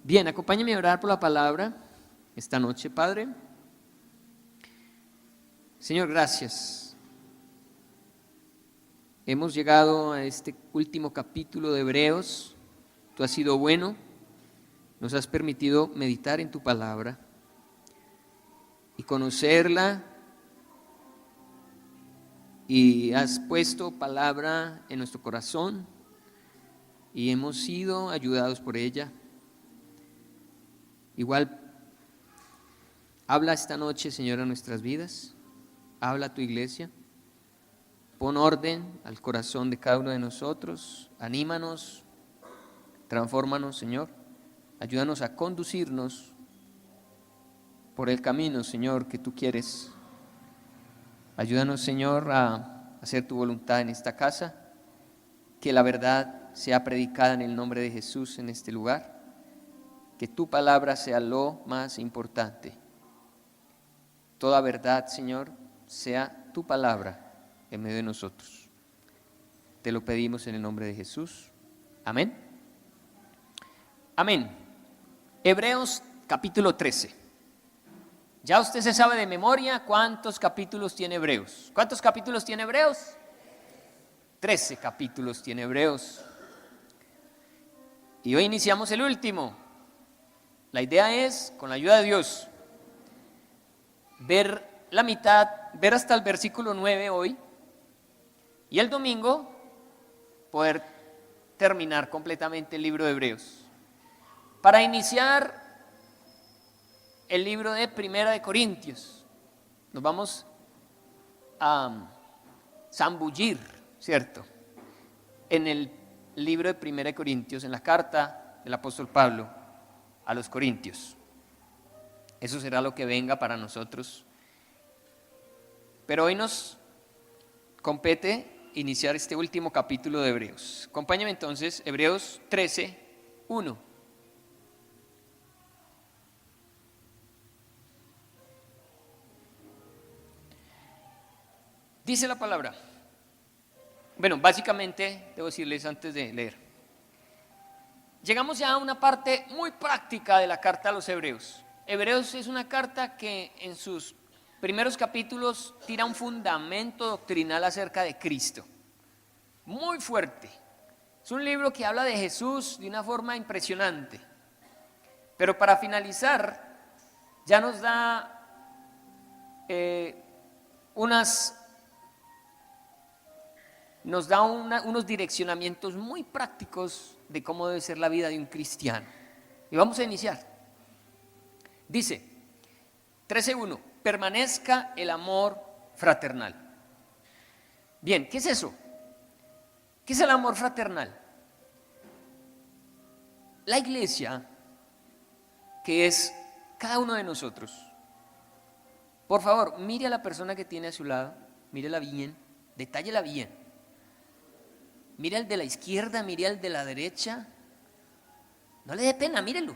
Bien, acompáñame a orar por la palabra esta noche, Padre. Señor, gracias. Hemos llegado a este último capítulo de Hebreos. Tú has sido bueno, nos has permitido meditar en tu palabra y conocerla, y has puesto palabra en nuestro corazón y hemos sido ayudados por ella. Igual, habla esta noche, Señor, a nuestras vidas, habla a tu iglesia, pon orden al corazón de cada uno de nosotros, anímanos, transfórmanos, Señor, ayúdanos a conducirnos por el camino, Señor, que tú quieres. Ayúdanos, Señor, a hacer tu voluntad en esta casa, que la verdad sea predicada en el nombre de Jesús en este lugar, que tu palabra sea lo más importante. Toda verdad, Señor, sea tu palabra en medio de nosotros. Te lo pedimos en el nombre de Jesús. Amén. Amén. Hebreos capítulo 13. Ya usted se sabe de memoria cuántos capítulos tiene Hebreos. ¿Cuántos capítulos tiene Hebreos? 13 capítulos tiene Hebreos. Y hoy iniciamos el último. La idea es, con la ayuda de Dios, ver la mitad, ver hasta el versículo 9 hoy, y el domingo poder terminar completamente el libro de Hebreos. Para iniciar el libro de Primera de Corintios, nos vamos a zambullir, ¿cierto?, en el libro de Primera de Corintios, en la carta del apóstol Pablo a los Corintios. Eso será lo que venga para nosotros. Pero hoy nos compete iniciar este último capítulo de Hebreos. Acompáñame entonces, Hebreos 13, 1. Dice la palabra. Bueno, básicamente, debo decirles antes de leer, llegamos ya a una parte muy práctica de la carta a los Hebreos. Hebreos es una carta que en sus primeros capítulos tira un fundamento doctrinal acerca de Cristo, muy fuerte. Es un libro que habla de Jesús de una forma impresionante, pero para finalizar ya nos da unos direccionamientos muy prácticos de cómo debe ser la vida de un cristiano. Y vamos a iniciar. Dice 13:1, permanezca el amor fraternal. Bien, ¿qué es eso? ¿Qué es el amor fraternal? La iglesia, que es cada uno de nosotros. Por favor, mire a la persona que tiene a su lado, mírela bien, detállela bien. Mire al de la izquierda, mire al de la derecha. No le dé pena, mírelo.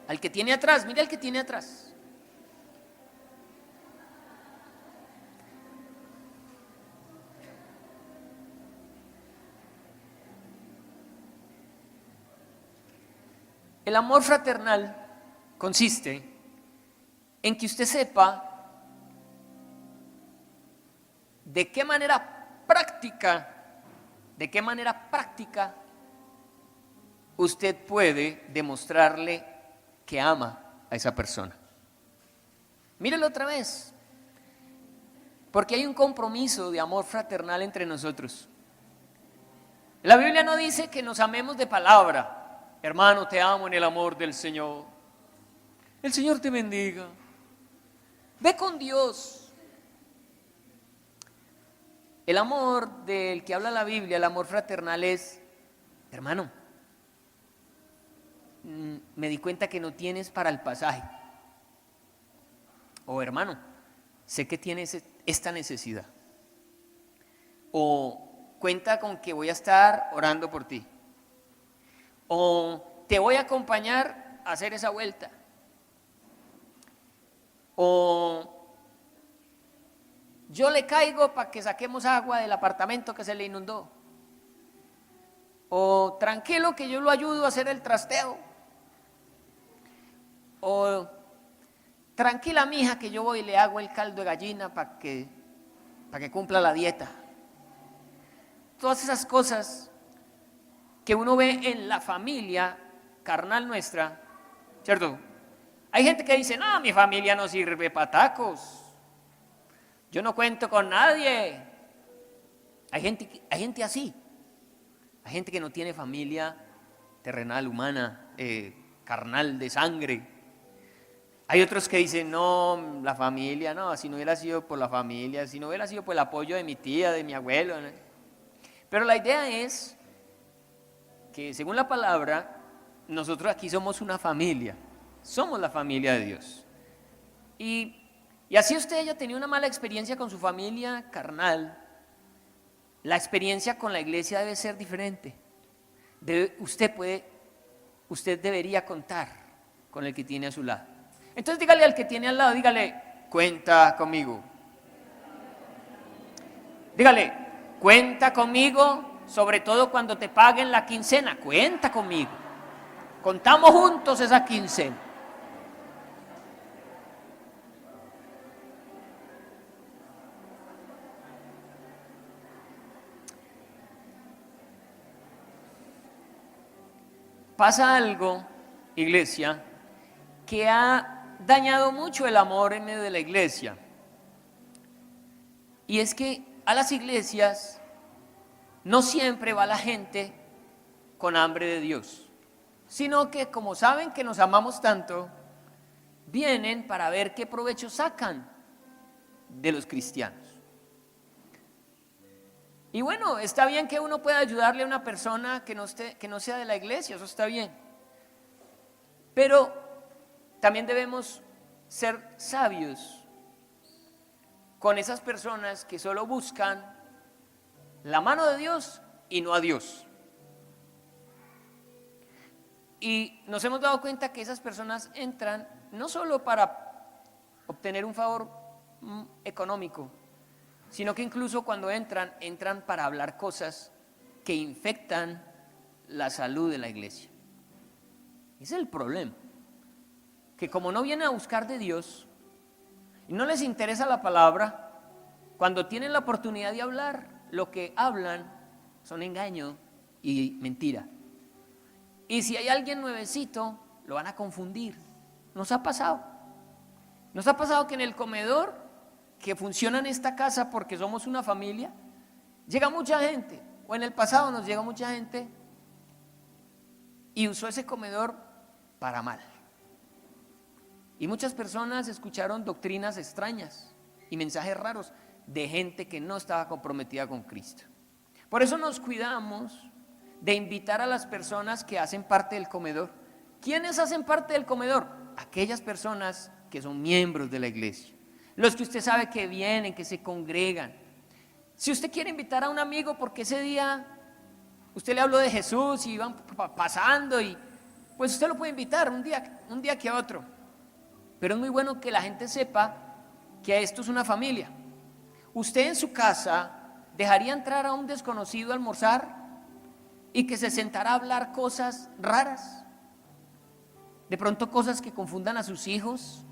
Al que tiene atrás, mire al que tiene atrás. El amor fraternal consiste en que usted sepa de qué manera práctica usted puede demostrarle que ama a esa persona. Mírelo otra vez, porque hay un compromiso de amor fraternal entre nosotros. La Biblia no dice que nos amemos de palabra. Hermano, te amo en el amor del Señor. El Señor te bendiga. Ve con Dios. El amor del que habla la Biblia, el amor fraternal es, hermano, me di cuenta que no tienes para el pasaje. O hermano, sé que tienes esta necesidad. O cuenta con que voy a estar orando por ti. O te voy a acompañar a hacer esa vuelta. O yo le caigo para que saquemos agua del apartamento que se le inundó. O tranquilo que yo lo ayudo a hacer el trasteo, o tranquila mija que yo voy y le hago el caldo de gallina para que cumpla la dieta. Todas esas cosas que uno ve en la familia carnal nuestra, ¿cierto? Hay gente que dice, no, mi familia no sirve para tacos, yo no cuento con nadie. Hay gente así, hay gente que no tiene familia terrenal, humana, carnal, de sangre. Hay otros que dicen, no, la familia, no, si no hubiera sido por la familia, si no hubiera sido por el apoyo de mi tía, de mi abuelo, ¿no? Pero la idea es que según la palabra, nosotros aquí somos una familia, somos la familia de Dios. Y así usted haya tenido una mala experiencia con su familia carnal, la experiencia con la iglesia debe ser diferente. Usted debería contar con el que tiene a su lado. Entonces dígale al que tiene al lado, dígale, cuenta conmigo. Dígale, cuenta conmigo, sobre todo cuando te paguen la quincena, cuenta conmigo. Contamos juntos esa quincena. Pasa algo, iglesia, que ha dañado mucho el amor en medio de la iglesia. Y es que a las iglesias no siempre va la gente con hambre de Dios, sino que como saben que nos amamos tanto, vienen para ver qué provecho sacan de los cristianos. Y bueno, está bien que uno pueda ayudarle a una persona que no sea de la iglesia, eso está bien. Pero también debemos ser sabios con esas personas que solo buscan la mano de Dios y no a Dios. Y nos hemos dado cuenta que esas personas entran no solo para obtener un favor económico, sino que incluso cuando entran para hablar cosas que infectan la salud de la iglesia. Ese es el problema, que como no vienen a buscar de Dios y no les interesa la palabra, cuando tienen la oportunidad de hablar, lo que hablan son engaño y mentira. Y si hay alguien nuevecito, lo van a confundir. Nos ha pasado que en el comedor que funciona en esta casa porque somos una familia, llega mucha gente, o en el pasado nos llega mucha gente y usó ese comedor para mal. Y muchas personas escucharon doctrinas extrañas y mensajes raros de gente que no estaba comprometida con Cristo. Por eso nos cuidamos de invitar a las personas que hacen parte del comedor. ¿Quiénes hacen parte del comedor? Aquellas personas que son miembros de la iglesia. Los que usted sabe que vienen, que se congregan. Si usted quiere invitar a un amigo porque ese día usted le habló de Jesús y van pasando, y pues usted lo puede invitar un día que otro. Pero es muy bueno que la gente sepa que esto es una familia. Usted en su casa dejaría entrar a un desconocido a almorzar y que se sentara a hablar cosas raras, de pronto cosas que confundan a sus hijos.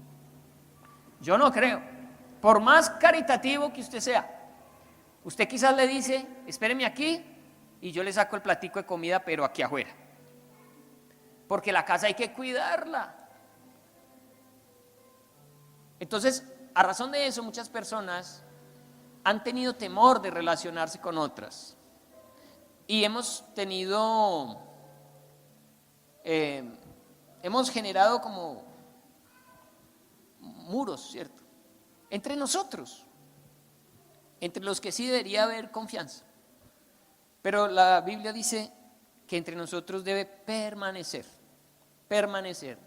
Yo no creo. Por más caritativo que usted sea, usted quizás le dice, espéreme aquí y yo le saco el platico de comida, pero aquí afuera, porque la casa hay que cuidarla. Entonces, a razón de eso, muchas personas han tenido temor de relacionarse con otras y hemos generado como muros, ¿cierto?, entre nosotros, entre los que sí debería haber confianza. Pero la Biblia dice que entre nosotros debe permanecer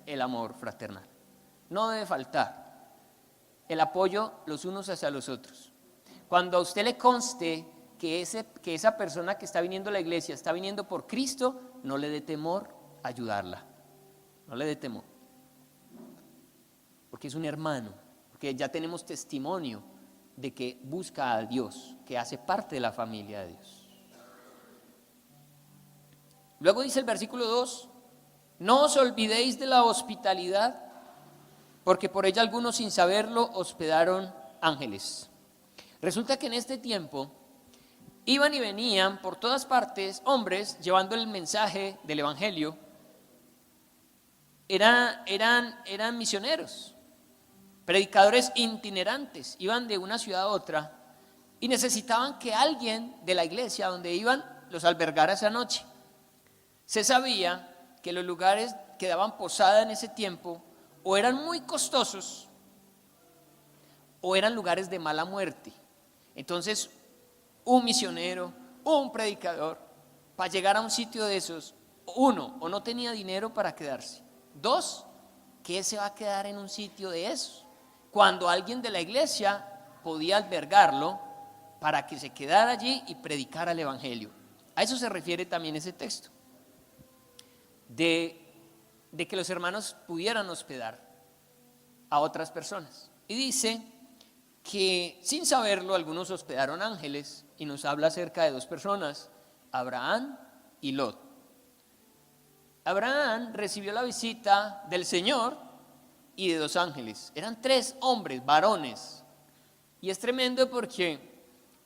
el amor fraternal. No debe faltar el apoyo los unos hacia los otros. Cuando a usted le conste que esa persona que está viniendo a la iglesia está viniendo por Cristo, no le dé temor ayudarla, no le dé temor, porque es un hermano, porque ya tenemos testimonio de que busca a Dios, que hace parte de la familia de Dios. Luego dice el versículo 2, no os olvidéis de la hospitalidad, porque por ella algunos sin saberlo hospedaron ángeles. Resulta que en este tiempo iban y venían por todas partes hombres llevando el mensaje del evangelio. Eran misioneros, predicadores itinerantes, iban de una ciudad a otra y necesitaban que alguien de la iglesia donde iban los albergara esa noche. Se sabía que los lugares que daban posada en ese tiempo o eran muy costosos o eran lugares de mala muerte. Entonces, un misionero, un predicador, para llegar a un sitio de esos, uno, o no tenía dinero para quedarse. Dos, ¿qué se va a quedar en un sitio de esos? Cuando alguien de la iglesia podía albergarlo para que se quedara allí y predicara el evangelio. A eso se refiere también ese texto. De que los hermanos pudieran hospedar a otras personas. Y dice que sin saberlo algunos hospedaron ángeles y nos habla acerca de dos personas, Abraham y Lot. Abraham recibió la visita del Señor y de dos ángeles. Eran 3 hombres, varones. Y es tremendo porque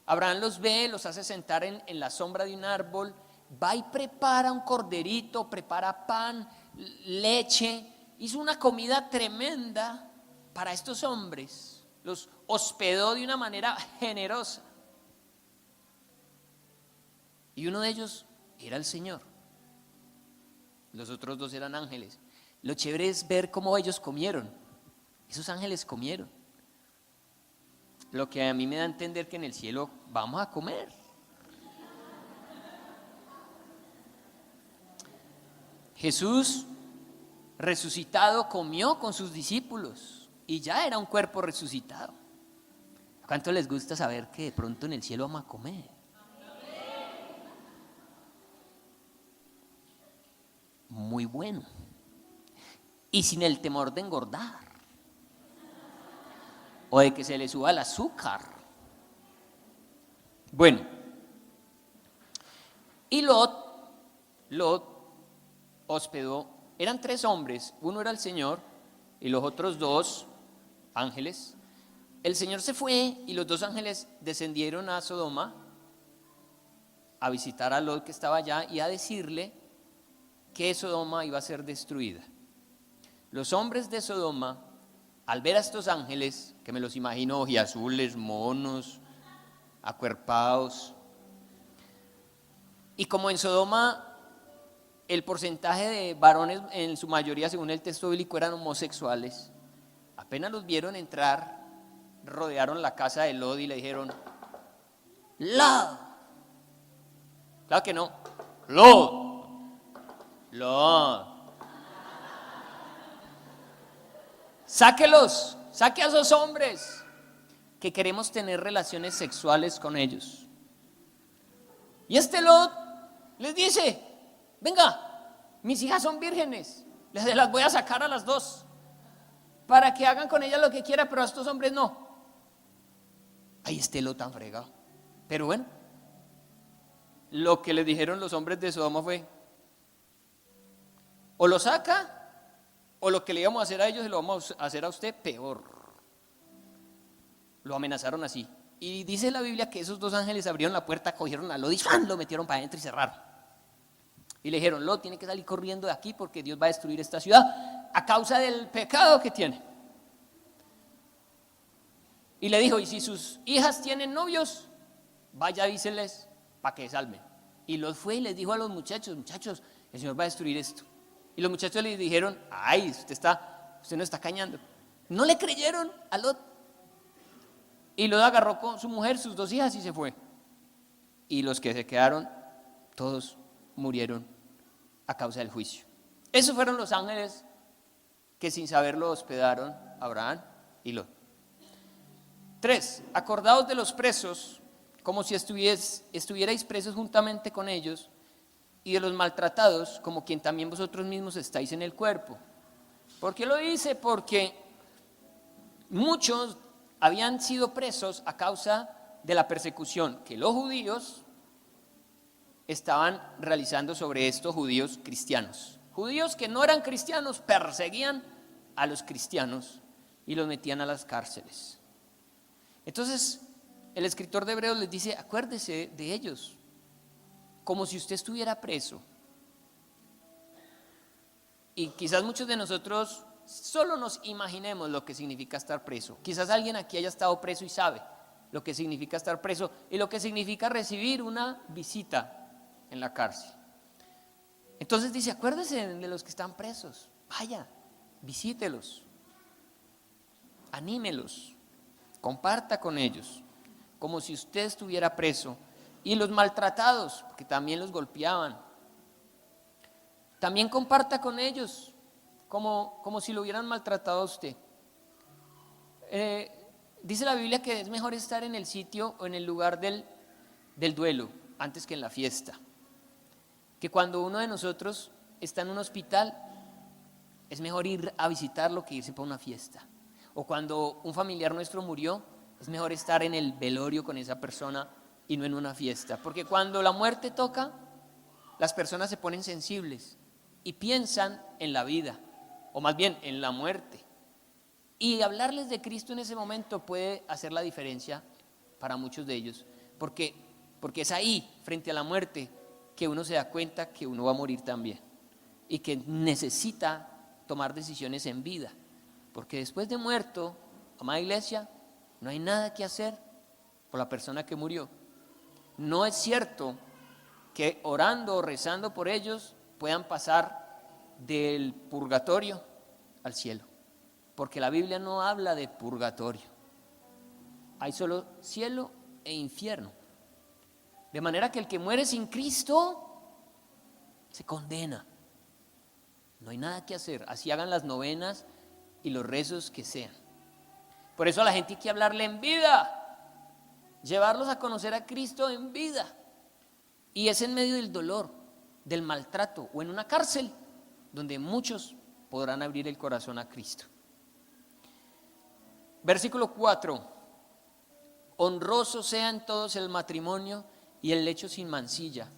Abraham los ve, los hace sentar en la sombra de un árbol, va y prepara un corderito, prepara pan, leche, hizo una comida tremenda para estos hombres, los hospedó de una manera generosa. Y uno de ellos era el Señor, los otros 2 eran ángeles. Lo chévere es ver cómo ellos comieron, esos ángeles comieron. Lo que a mí me da a entender que en el cielo vamos a comer. Jesús resucitado comió con sus discípulos y ya era un cuerpo resucitado. ¿Cuánto les gusta saber que de pronto en el cielo vamos a comer? Muy bueno. Y sin el temor de engordar o de que se le suba el azúcar. Bueno, y Lot hospedó, eran 3 hombres, uno era el Señor y los otros 2 ángeles. El Señor se fue y los 2 ángeles descendieron a Sodoma a visitar a Lot que estaba allá y a decirle que Sodoma iba a ser destruida. Los hombres de Sodoma, al ver a estos ángeles, que me los imagino ojiazules, monos, acuerpados, y como en Sodoma el porcentaje de varones, en su mayoría según el texto bíblico, eran homosexuales, apenas los vieron entrar, rodearon la casa de Lot y le dijeron: Lot. Claro que no, Lot. Sáquelos, saque a esos hombres que queremos tener relaciones sexuales con ellos. Y este Lot les dice: venga, mis hijas son vírgenes, les las voy a sacar a las 2 para que hagan con ellas lo que quieran, pero a estos hombres no. Ahí este Lot tan fregado. Pero bueno, lo que les dijeron los hombres de Sodoma fue: o lo saca, o lo que le íbamos a hacer a ellos se lo vamos a hacer a usted peor. Lo amenazaron así. Y dice la Biblia que esos 2 ángeles abrieron la puerta, cogieron a Lot y ¡fam!, lo metieron para adentro y cerraron. Y le dijeron: Lot tiene que salir corriendo de aquí porque Dios va a destruir esta ciudad a causa del pecado que tiene. Y le dijo: y si sus hijas tienen novios, vaya, avísenles para que salven. Y Lot fue y les dijo a los muchachos: muchachos, el Señor va a destruir esto. Y los muchachos le dijeron: ay, usted no está cañando. No le creyeron a Lot. Y Lot agarró con su mujer, sus 2 hijas y se fue. Y los que se quedaron, todos murieron a causa del juicio. Esos fueron los ángeles que sin saberlo hospedaron a Abraham y Lot. 3, acordaos de los presos como si estuvierais presos juntamente con ellos, y de los maltratados como quien también vosotros mismos estáis en el cuerpo. ¿Por qué lo dice? Porque muchos habían sido presos a causa de la persecución que los judíos estaban realizando sobre estos judíos cristianos. Judíos que no eran cristianos perseguían a los cristianos y los metían a las cárceles. Entonces, el escritor de Hebreos les dice, acuérdese de ellos, como si usted estuviera preso. Y quizás muchos de nosotros solo nos imaginemos lo que significa estar preso. Quizás alguien aquí haya estado preso y sabe lo que significa estar preso y lo que significa recibir una visita en la cárcel. Entonces dice, acuérdese de los que están presos, vaya, visítelos, anímelos, comparta con ellos, como si usted estuviera preso. Y los maltratados, porque también los golpeaban, también comparta con ellos, como si lo hubieran maltratado a usted. Dice la Biblia que es mejor estar en el sitio o en el lugar del duelo antes que en la fiesta. Que cuando uno de nosotros está en un hospital, es mejor ir a visitarlo que irse para una fiesta. O cuando un familiar nuestro murió, es mejor estar en el velorio con esa persona y no en una fiesta. Porque cuando la muerte toca, las personas se ponen sensibles y piensan en la vida, o más bien en la muerte. Y hablarles de Cristo en ese momento puede hacer la diferencia para muchos de ellos. Porque es ahí, frente a la muerte, que uno se da cuenta que uno va a morir también y que necesita tomar decisiones en vida, porque después de muerto, amada iglesia, no hay nada que hacer por la persona que murió. No es cierto que orando o rezando por ellos puedan pasar del purgatorio al cielo, porque la Biblia no habla de purgatorio, hay solo cielo e infierno. De manera que el que muere sin Cristo se condena. No hay nada que hacer, así hagan las novenas y los rezos que sean. Por eso a la gente hay que hablarle en vida, llevarlos a conocer a Cristo en vida. Y es en medio del dolor, del maltrato o en una cárcel donde muchos podrán abrir el corazón a Cristo. Versículo 4. Honroso sea en todos el matrimonio y el lecho sin mancilla,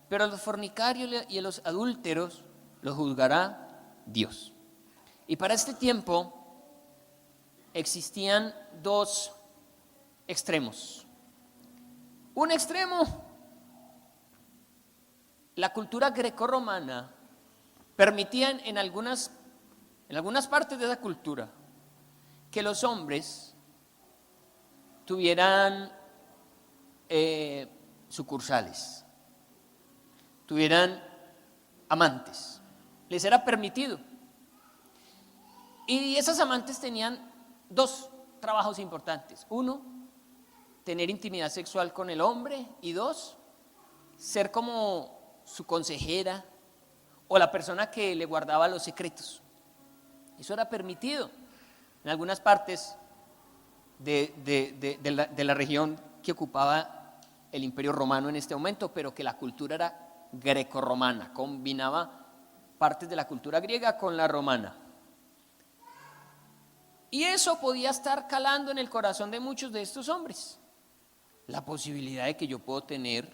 pero a los fornicarios y a los adúlteros los juzgará Dios. Y para este tiempo existían dos extremos. Un extremo, la cultura grecorromana permitía en algunas partes de esa cultura que los hombres tuvieran sucursales, tuvieran amantes, les era permitido. Y esas amantes tenían dos trabajos importantes: uno, tener intimidad sexual con el hombre, y dos, ser como su consejera o la persona que le guardaba los secretos. Eso era permitido en algunas partes de la región que ocupaba el Imperio Romano en este momento, pero que la cultura era grecorromana, combinaba partes de la cultura griega con la romana. Y eso podía estar calando en el corazón de muchos de estos hombres, la posibilidad de que yo puedo tener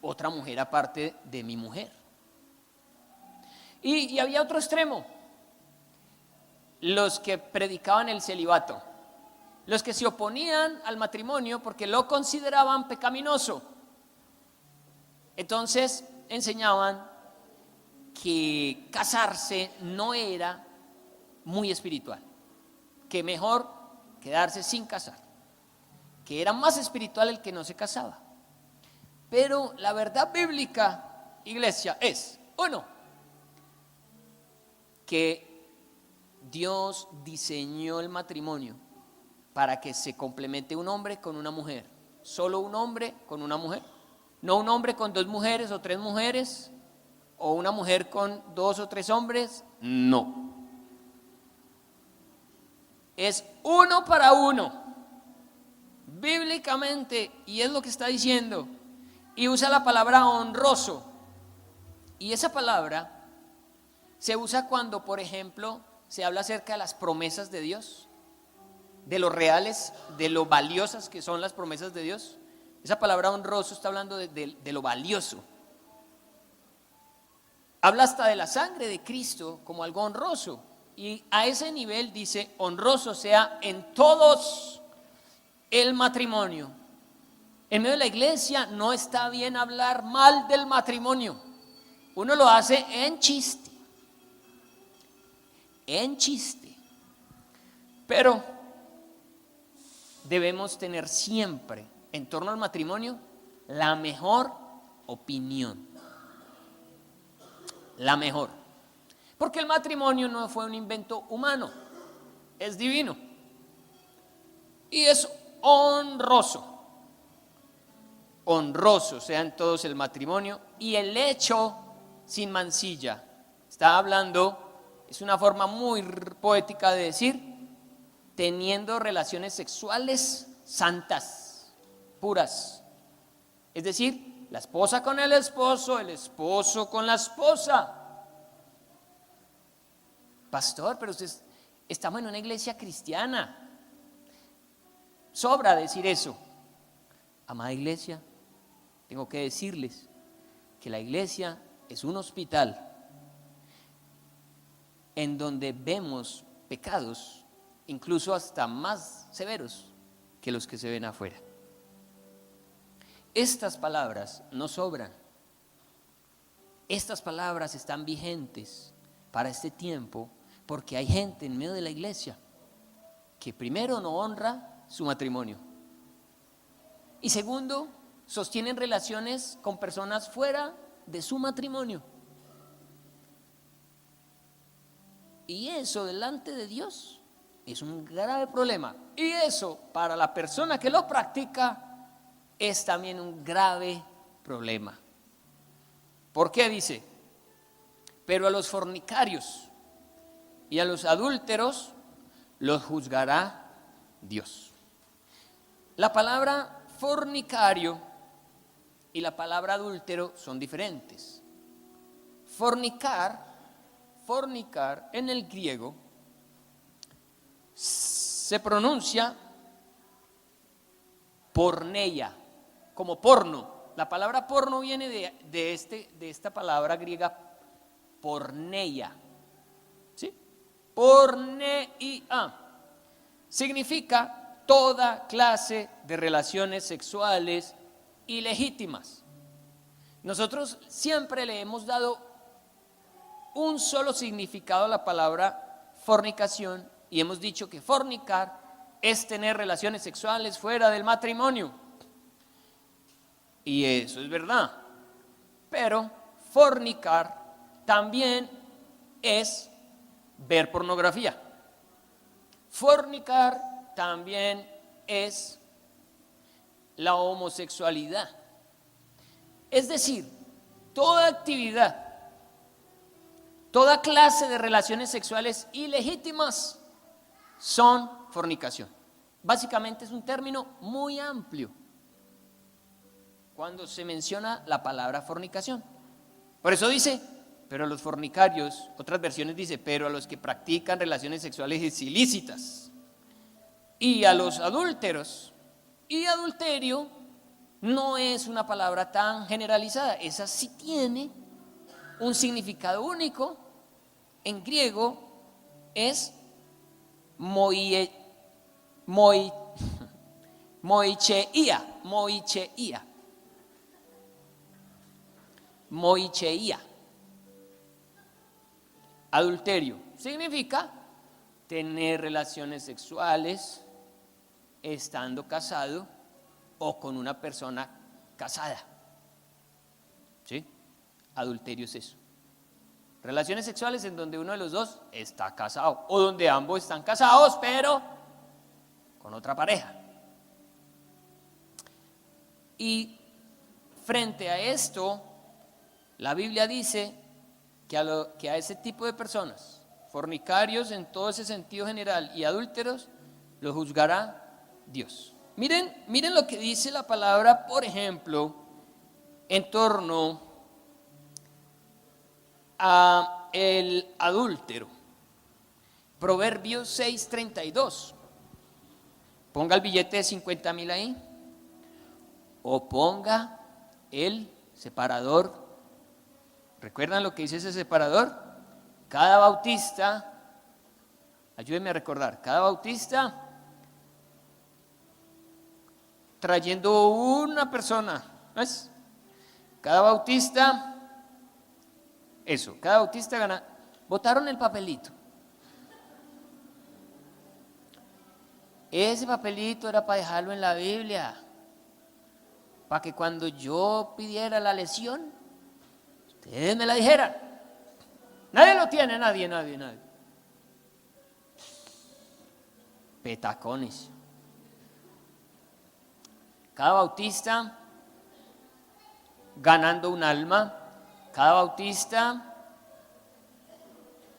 otra mujer aparte de mi mujer. Y había otro extremo, los que predicaban el celibato, los que se oponían al matrimonio porque lo consideraban pecaminoso. Entonces enseñaban que casarse no era muy espiritual, que mejor quedarse sin casar, que era más espiritual el que no se casaba. Pero la verdad bíblica, iglesia, es, uno, que Dios diseñó el matrimonio para que se complemente un hombre con una mujer, solo un hombre con una mujer, no un hombre con dos mujeres o tres mujeres, o una mujer con dos o tres hombres, no. Es uno para uno, bíblicamente, y es lo que está diciendo, y usa la palabra honroso, y esa palabra se usa cuando, por ejemplo, se habla acerca de las promesas de Dios, de lo reales, de lo valiosas que son las promesas de Dios. Esa palabra honroso está hablando de lo valioso. Habla hasta de la sangre de Cristo como algo honroso. Y a ese nivel dice, honroso sea en todos el matrimonio. En medio de la iglesia no está bien hablar mal del matrimonio. Uno lo hace en chiste. En chiste. Pero debemos tener siempre en torno al matrimonio la mejor opinión. La mejor. Porque el matrimonio no fue un invento humano, es divino. Y es honroso. Honroso sean todos el matrimonio y el hecho sin mancilla. Está hablando, es una forma muy poética de decir, teniendo relaciones sexuales santas, puras. Es decir, la esposa con el esposo con la esposa. Pastor, pero usted, estamos en una iglesia cristiana. Sobra decir eso. Amada iglesia, tengo que decirles que la iglesia es un hospital en donde vemos pecados, incluso hasta más severos que los que se ven afuera. Estas palabras no sobran. Estas palabras están vigentes para este tiempo porque hay gente en medio de la iglesia que primero no honra su matrimonio y segundo sostienen relaciones con personas fuera de su matrimonio. Y eso delante de Dios es un grave problema. Y eso para la persona que lo practica es también un grave problema. ¿Por qué dice? Pero a los fornicarios y a los adúlteros los juzgará Dios. La palabra fornicario y la palabra adúltero son diferentes. Fornicar en el griego se pronuncia porneia, como porno. La palabra porno viene de esta palabra griega porneia. ¿Sí? Porneia. Significa toda clase de relaciones sexuales ilegítimas. Nosotros siempre le hemos dado un solo significado a la palabra fornicación y hemos dicho que fornicar es tener relaciones sexuales fuera del matrimonio. Y eso es verdad. Pero fornicar también es ver pornografía. Fornicar también es la homosexualidad. Es decir, toda actividad, toda clase de relaciones sexuales ilegítimas son fornicación. Básicamente es un término muy amplio cuando se menciona la palabra fornicación. Por eso dice, pero a los fornicarios, otras versiones dice, pero a los que practican relaciones sexuales ilícitas, y a los adúlteros. Y adulterio no es una palabra tan generalizada, esa sí tiene un significado único. En griego es moicheia. Adulterio significa tener relaciones sexuales estando casado o con una persona casada. ¿Sí? Adulterio es eso. Relaciones sexuales en donde uno de los dos está casado o donde ambos están casados pero con otra pareja. Y frente a esto, la Biblia dice que a ese tipo de personas, fornicarios en todo ese sentido general y adúlteros, los juzgará Dios. Miren lo que dice la palabra, por ejemplo, en torno a el adúltero. Proverbios 6:32. Ponga el billete de 50,000 ahí. o ponga el separador. ¿Recuerdan lo que dice ese separador? Cada bautista, ayúdenme a recordar, cada bautista trayendo una persona, ¿ves? Cada bautista, cada bautista gana. Botaron el papelito. Ese papelito era para dejarlo en la Biblia, para que cuando yo pidiera la lesión, ustedes me la dijeran. Nadie lo tiene, nadie. Petacones. Cada bautista ganando un alma, cada bautista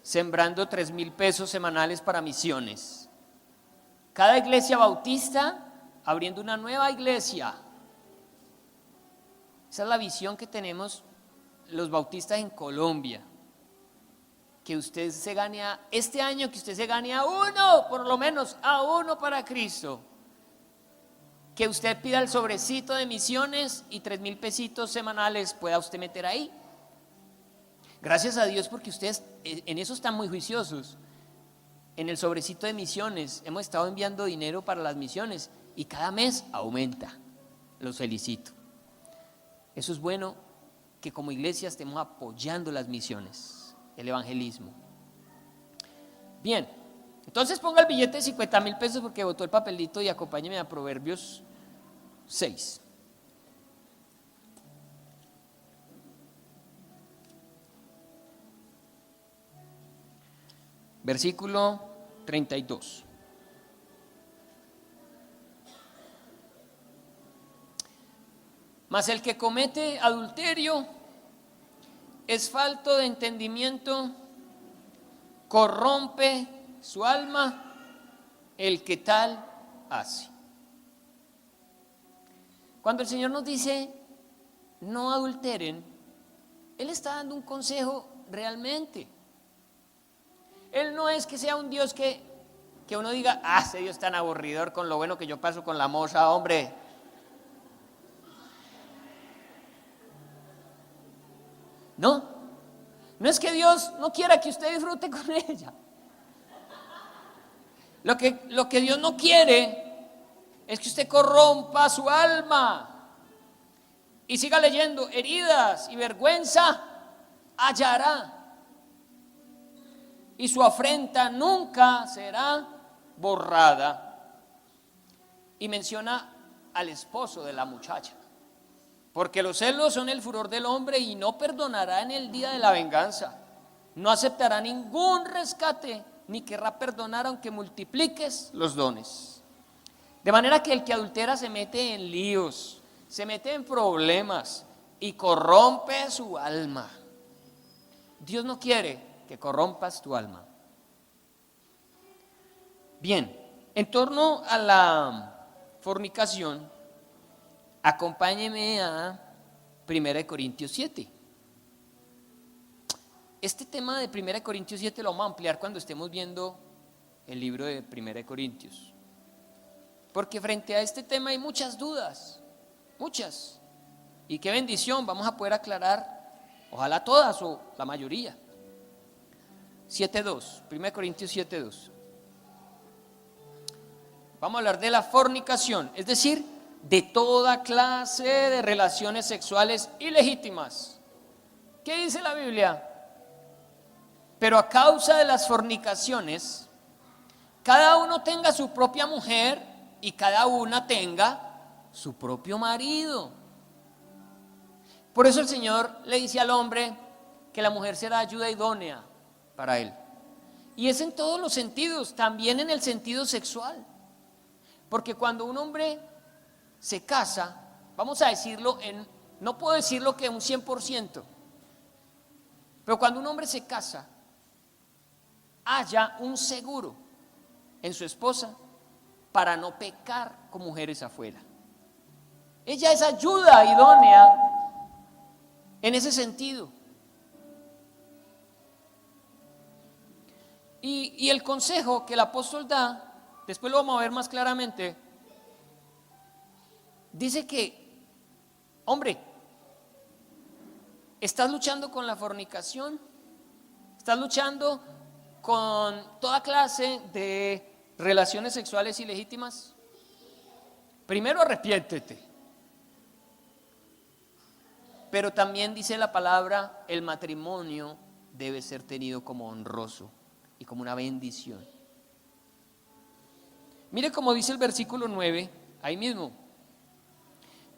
sembrando 3,000 pesos semanales para misiones, cada iglesia bautista abriendo una nueva iglesia. Esa es la visión que tenemos los bautistas en Colombia, que usted se gane este año, que usted se gane a uno, por lo menos a uno para Cristo. Que usted pida el sobrecito de misiones y 3,000 pesitos semanales pueda usted meter ahí. Gracias a Dios, porque ustedes en eso están muy juiciosos. En el sobrecito de misiones hemos estado enviando dinero para las misiones y cada mes aumenta. Los felicito. Eso es bueno, que como iglesia estemos apoyando las misiones, el evangelismo. Bien, entonces ponga el billete de 50,000 pesos porque botó el papelito y acompáñeme a Proverbios 6. Versículo 32. Mas el que comete adulterio es falto de entendimiento, corrompe su alma el que tal hace. Cuando el Señor nos dice no adulteren, Él está dando un consejo realmente. Él no es que sea un Dios que uno diga, ese Dios tan aburridor con lo bueno que yo paso con la moza, hombre. No es que Dios no quiera que usted disfrute con ella. Lo que Dios no quiere es que usted corrompa su alma y siga leyendo, heridas y vergüenza hallará, y su afrenta nunca será borrada. Y menciona al esposo de la muchacha, porque los celos son el furor del hombre y no perdonará en el día de la venganza, no aceptará ningún rescate, ni querrá perdonar aunque multipliques los dones. De manera que el que adultera se mete en líos, se mete en problemas y corrompe su alma. Dios no quiere que corrompas tu alma. Bien, en torno a la fornicación, acompáñeme a 1 Corintios 7. Este tema de 1 Corintios 7 lo vamos a ampliar cuando estemos viendo el libro de 1 Corintios. Porque frente a este tema hay muchas dudas, muchas. Y qué bendición, vamos a poder aclarar, ojalá todas o la mayoría. 7.2, 1 Corintios 7.2. Vamos a hablar de la fornicación, es decir, de toda clase de relaciones sexuales ilegítimas. ¿Qué dice la Biblia? Pero a causa de las fornicaciones, cada uno tenga su propia mujer y cada una tenga su propio marido. Por eso el Señor le dice al hombre que la mujer será ayuda idónea para él. Y es en todos los sentidos, también en el sentido sexual. Porque cuando un hombre se casa, vamos a decirlo no puedo decirlo que un 100%, pero cuando un hombre se casa, haya un seguro en su esposa para no pecar con mujeres afuera. Ella es ayuda idónea en ese sentido. Y el consejo que el apóstol da, después lo vamos a ver más claramente, dice que Hombre, ¿estás luchando con la fornicación? ¿Estás luchando con toda clase de relaciones sexuales ilegítimas? Primero arrepiéntete. Pero también dice la palabra, el matrimonio debe ser tenido como honroso y como una bendición. Mire cómo dice el versículo 9, ahí mismo.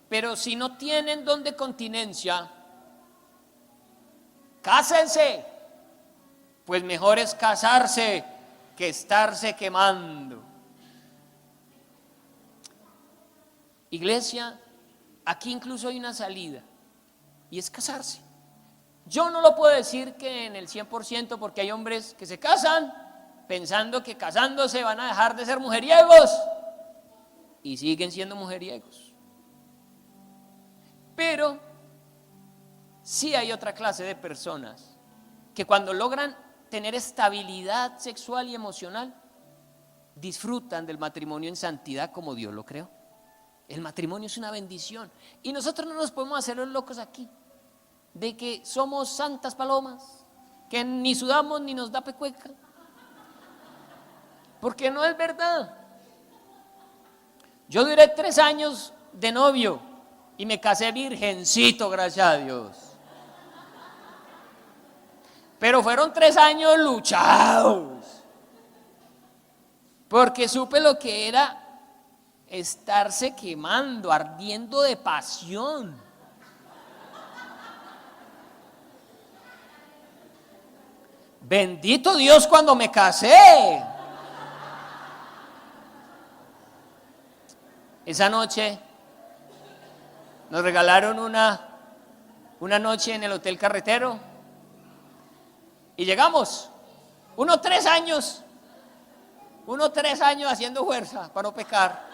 Pero si no tienen don de continencia, cásense, pues mejor es casarse que estarse quemando. Iglesia, aquí incluso hay una salida, y es casarse. Yo no lo puedo decir que en el 100%, porque hay hombres que se casan pensando que casándose van a dejar de ser mujeriegos, y siguen siendo mujeriegos. Pero sí hay otra clase de personas que cuando logran tener estabilidad sexual y emocional, disfrutan del matrimonio en santidad como Dios lo creó. El matrimonio es una bendición y nosotros no nos podemos hacer los locos aquí de que somos santas palomas, que ni sudamos ni nos da pecueca, porque no es verdad. Yo duré 3 años de novio y me casé virgencito, gracias a Dios. Pero fueron 3 años luchados, porque supe lo que era estarse quemando, ardiendo de pasión. Bendito Dios cuando me casé. Esa noche nos regalaron una noche en el Hotel Carretero y llegamos, 3 años haciendo fuerza para no pecar.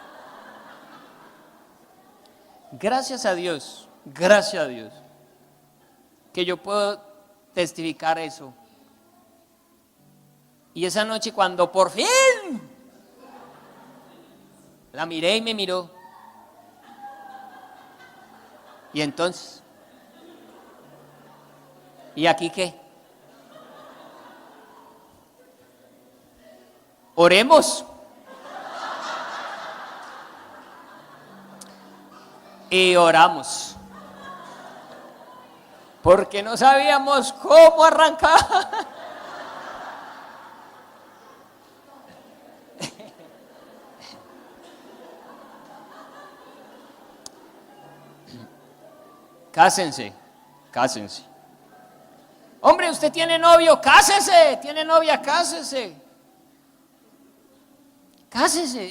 Gracias a Dios, que yo puedo testificar eso. Y esa noche cuando por fin la miré y me miró, y entonces, ¿y aquí qué? Oremos. Y oramos, porque no sabíamos cómo arrancar. Cásense. Hombre, usted tiene novio, cásese. Tiene novia, cásese.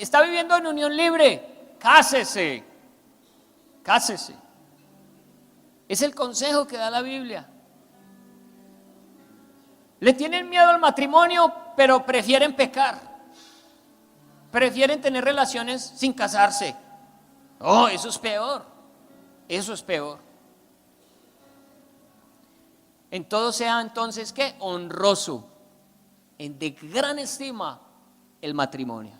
Está viviendo en unión libre, cásese. Es el consejo que da la Biblia. Le tienen miedo al matrimonio, pero prefieren pecar. Prefieren tener relaciones sin casarse. Oh, eso es peor. En todo sea entonces, ¿qué? Honroso, de gran estima el matrimonio.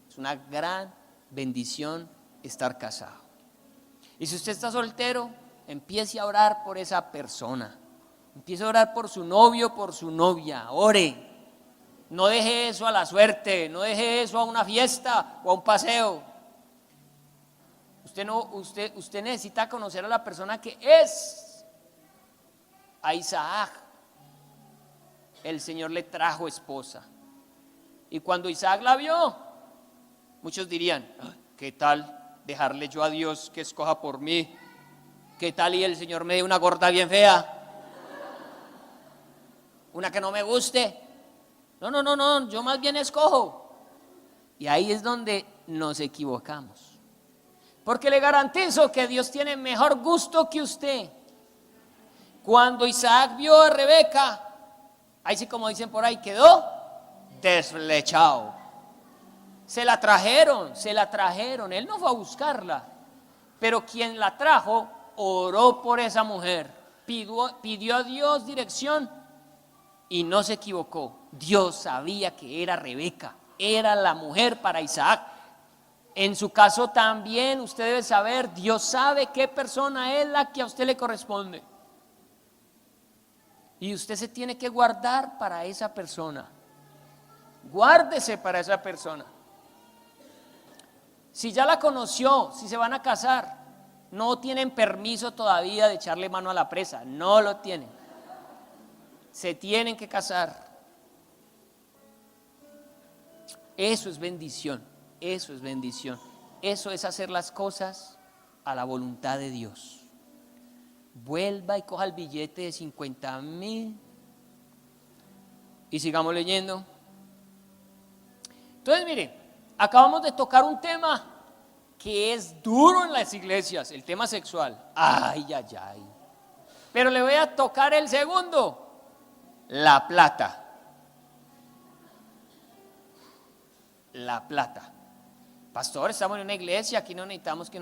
Es una gran bendición estar casado. Y si usted está soltero, empiece a orar por esa persona. Empiece a orar por su novio, por su novia. Ore. No deje eso a la suerte, no deje eso a una fiesta o a un paseo. Usted necesita conocer a la persona que es. A Isaac, el Señor le trajo esposa. Y cuando Isaac la vio, muchos dirían, ¿qué tal dejarle yo a Dios que escoja por mí? ¿Qué tal y el Señor me dé una gorda bien fea? Una que no me guste. No, yo más bien escojo. Y ahí es donde nos equivocamos. Porque le garantizo que Dios tiene mejor gusto que usted. Cuando Isaac vio a Rebeca, ahí sí, como dicen por ahí, quedó deslechado. Se la trajeron, él no fue a buscarla, pero quien la trajo oró por esa mujer, pidió a Dios dirección y no se equivocó. Dios sabía que era Rebeca, era la mujer para Isaac. En su caso también usted debe saber, Dios sabe qué persona es la que a usted le corresponde. Y usted se tiene que guardar para esa persona. Guárdese para esa persona. Si ya la conoció, si se van a casar, no tienen permiso todavía de echarle mano a la presa, no lo tienen. Se tienen que casar. Eso es bendición, eso es bendición. Eso es hacer las cosas a la voluntad de Dios. Vuelva y coja el billete de 50,000 y sigamos leyendo. Entonces, mire, acabamos de tocar un tema que es duro en las iglesias, el tema sexual. Ay, ay, ay. Pero le voy a tocar el segundo, la plata. La plata. Pastor, estamos en una iglesia, aquí no necesitamos que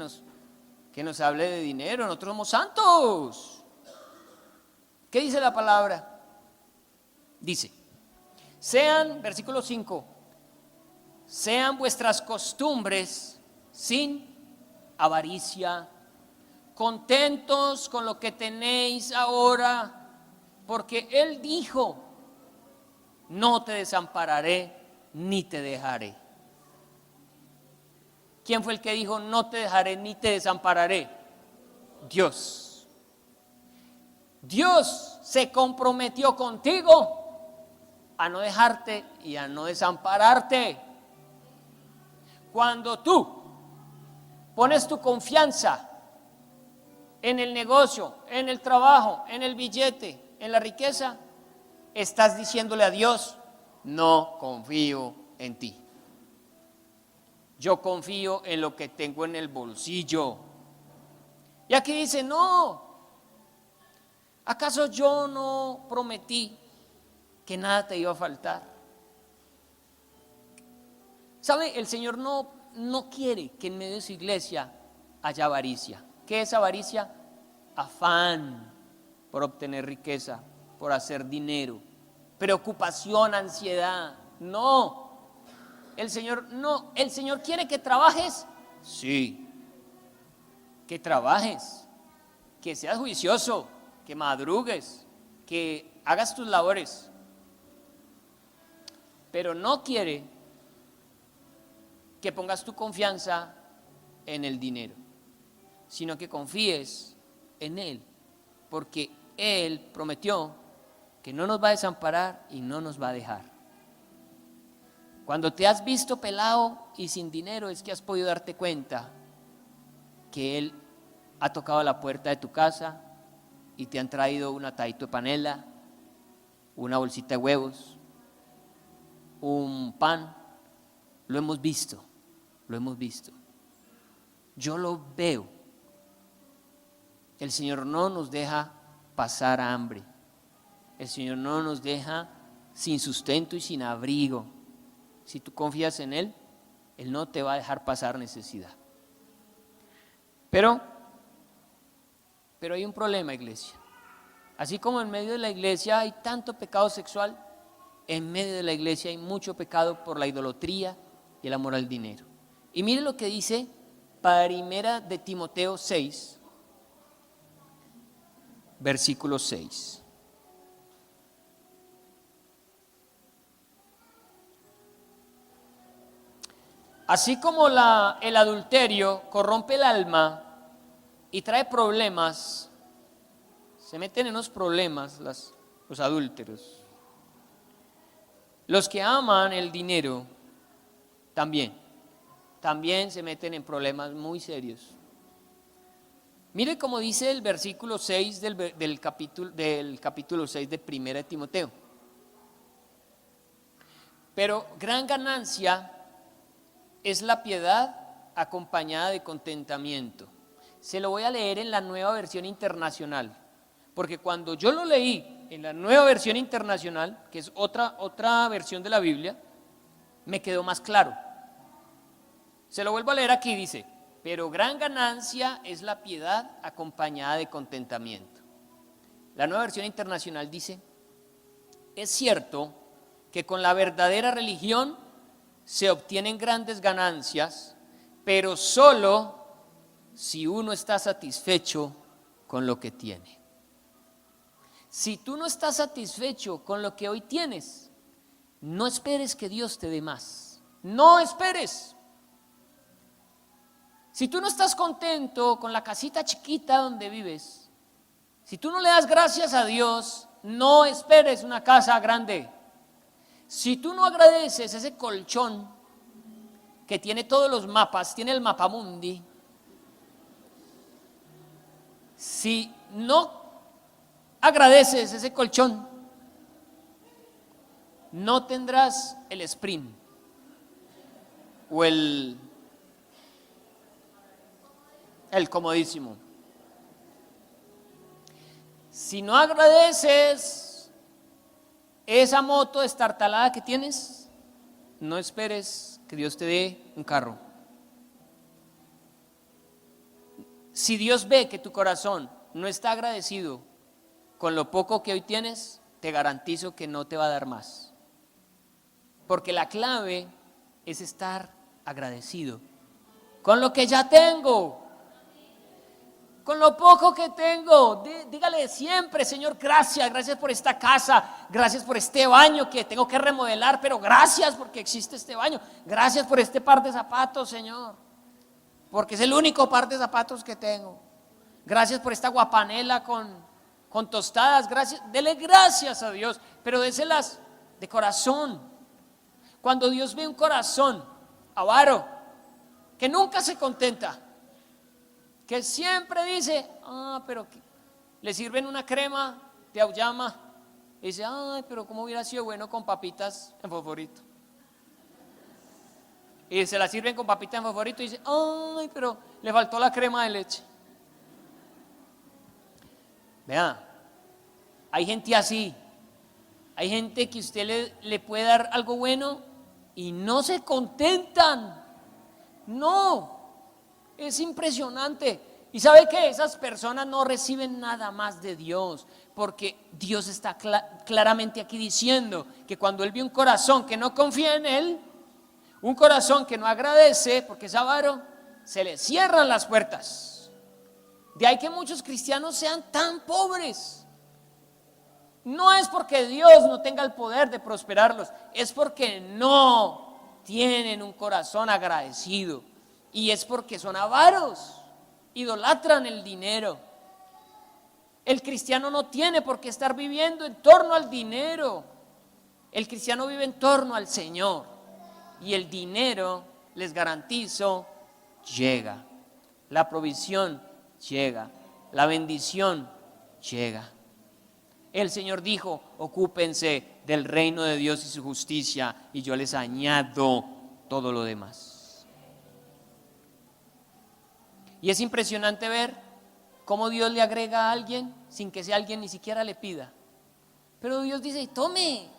nos hable de dinero, nosotros somos santos. ¿Qué dice la palabra? Dice, sean, versículo 5, sean vuestras costumbres sin avaricia, contentos con lo que tenéis ahora, porque Él dijo, no te desampararé ni te dejaré. ¿Quién fue el que dijo, no te dejaré ni te desampararé? Dios. Dios se comprometió contigo a no dejarte y a no desampararte. Cuando tú pones tu confianza en el negocio, en el trabajo, en el billete, en la riqueza, estás diciéndole a Dios, no confío en ti. Yo confío en lo que tengo en el bolsillo. Y aquí dice, no, ¿acaso yo no prometí que nada te iba a faltar? ¿Sabe? El Señor no quiere que en medio de su iglesia haya avaricia. ¿Qué es avaricia? Afán por obtener riqueza, por hacer dinero, preocupación, ansiedad. No. El Señor quiere que trabajes, sí, que trabajes, que seas juicioso, que madrugues, que hagas tus labores, pero no quiere que pongas tu confianza en el dinero, sino que confíes en Él, porque Él prometió que no nos va a desamparar y no nos va a dejar. Cuando te has visto pelado y sin dinero es que has podido darte cuenta que Él ha tocado la puerta de tu casa y te han traído una tajito de panela, una bolsita de huevos, un pan. Lo hemos visto, lo hemos visto. Yo lo veo. El Señor no nos deja pasar hambre. El Señor no nos deja sin sustento y sin abrigo. Si tú confías en Él, Él no te va a dejar pasar necesidad. Pero hay un problema, iglesia. Así como en medio de la iglesia hay tanto pecado sexual, en medio de la iglesia hay mucho pecado por la idolatría y el amor al dinero. Y mire lo que dice Primera de Timoteo 6, versículo 6. Así como el adulterio corrompe el alma y trae problemas, se meten en unos problemas los adúlteros. Los que aman el dinero también se meten en problemas muy serios. Mire cómo dice el versículo 6 del capítulo 6 de Primera de Timoteo. Pero gran ganancia es la piedad acompañada de contentamiento. Se lo voy a leer en la Nueva Versión Internacional, porque cuando yo lo leí en la Nueva Versión Internacional, que es otra versión de la Biblia, me quedó más claro. Se lo vuelvo a leer aquí, dice, pero gran ganancia es la piedad acompañada de contentamiento. La Nueva Versión Internacional dice, es cierto que con la verdadera religión se obtienen grandes ganancias, pero solo si uno está satisfecho con lo que tiene. Si tú no estás satisfecho con lo que hoy tienes, no esperes que Dios te dé más. No esperes. Si tú no estás contento con la casita chiquita donde vives, si tú no le das gracias a Dios, no esperes una casa grande. Si tú no agradeces ese colchón que tiene todos los mapas, tiene el mapamundi, si no agradeces ese colchón, no tendrás el sprint o el comodísimo. Si no agradeces esa moto destartalada que tienes, no esperes que Dios te dé un carro. Si Dios ve que tu corazón no está agradecido con lo poco que hoy tienes, te garantizo que no te va a dar más. Porque la clave es estar agradecido con lo que ya tengo, con lo poco que tengo. Dígale siempre: Señor, gracias por esta casa, gracias por este baño que tengo que remodelar, pero gracias porque existe este baño, gracias por este par de zapatos, Señor, porque es el único par de zapatos que tengo, gracias por esta guapanela con tostadas, gracias. Dele gracias a Dios, pero déselas de corazón. Cuando Dios ve un corazón avaro, que nunca se contenta, que siempre dice: pero le sirven una crema de auyama, y dice: pero cómo hubiera sido bueno con papitas en fosforito. Y se la sirven con papitas en fosforito y dice: pero le faltó la crema de leche. Vea, hay gente así. Hay gente que usted le puede dar algo bueno y no se contentan. No, es impresionante. ¿Y sabe qué? Esas personas no reciben nada más de Dios, porque Dios está claramente aquí diciendo que cuando Él ve un corazón que no confía en Él, un corazón que no agradece porque es avaro, se le cierran las puertas. De ahí que muchos cristianos sean tan pobres. No es porque Dios no tenga el poder de prosperarlos, es porque no tienen un corazón agradecido, y es porque son avaros, idolatran el dinero. El cristiano no tiene por qué estar viviendo en torno al dinero. El cristiano vive en torno al Señor, y el dinero, les garantizo, llega. La provisión llega, la bendición llega. El Señor dijo: ocúpense del reino de Dios y su justicia, y yo les añado todo lo demás. Y es impresionante ver cómo Dios le agrega a alguien sin que ese alguien ni siquiera le pida. Pero Dios dice: tome,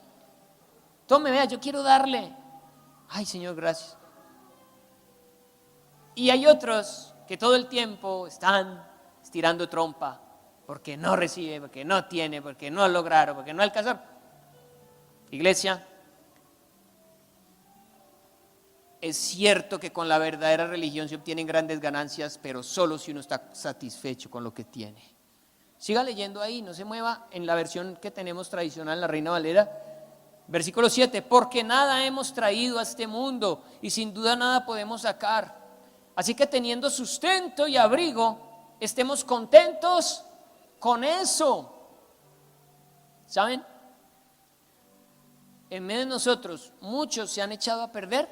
vea, yo quiero darle. Ay, Señor, gracias. Y hay otros que todo el tiempo están estirando trompa, porque no recibe, porque no tiene, porque no lograron, porque no alcanzaron. Iglesia, es cierto que con la verdadera religión se obtienen grandes ganancias, pero solo si uno está satisfecho con lo que tiene. Siga leyendo ahí, no se mueva, en la versión que tenemos tradicional, la Reina Valera. Versículo 7: porque nada hemos traído a este mundo, y sin duda nada podemos sacar. Así que teniendo sustento y abrigo, estemos contentos con eso. ¿Saben? En medio de nosotros, muchos se han echado a perder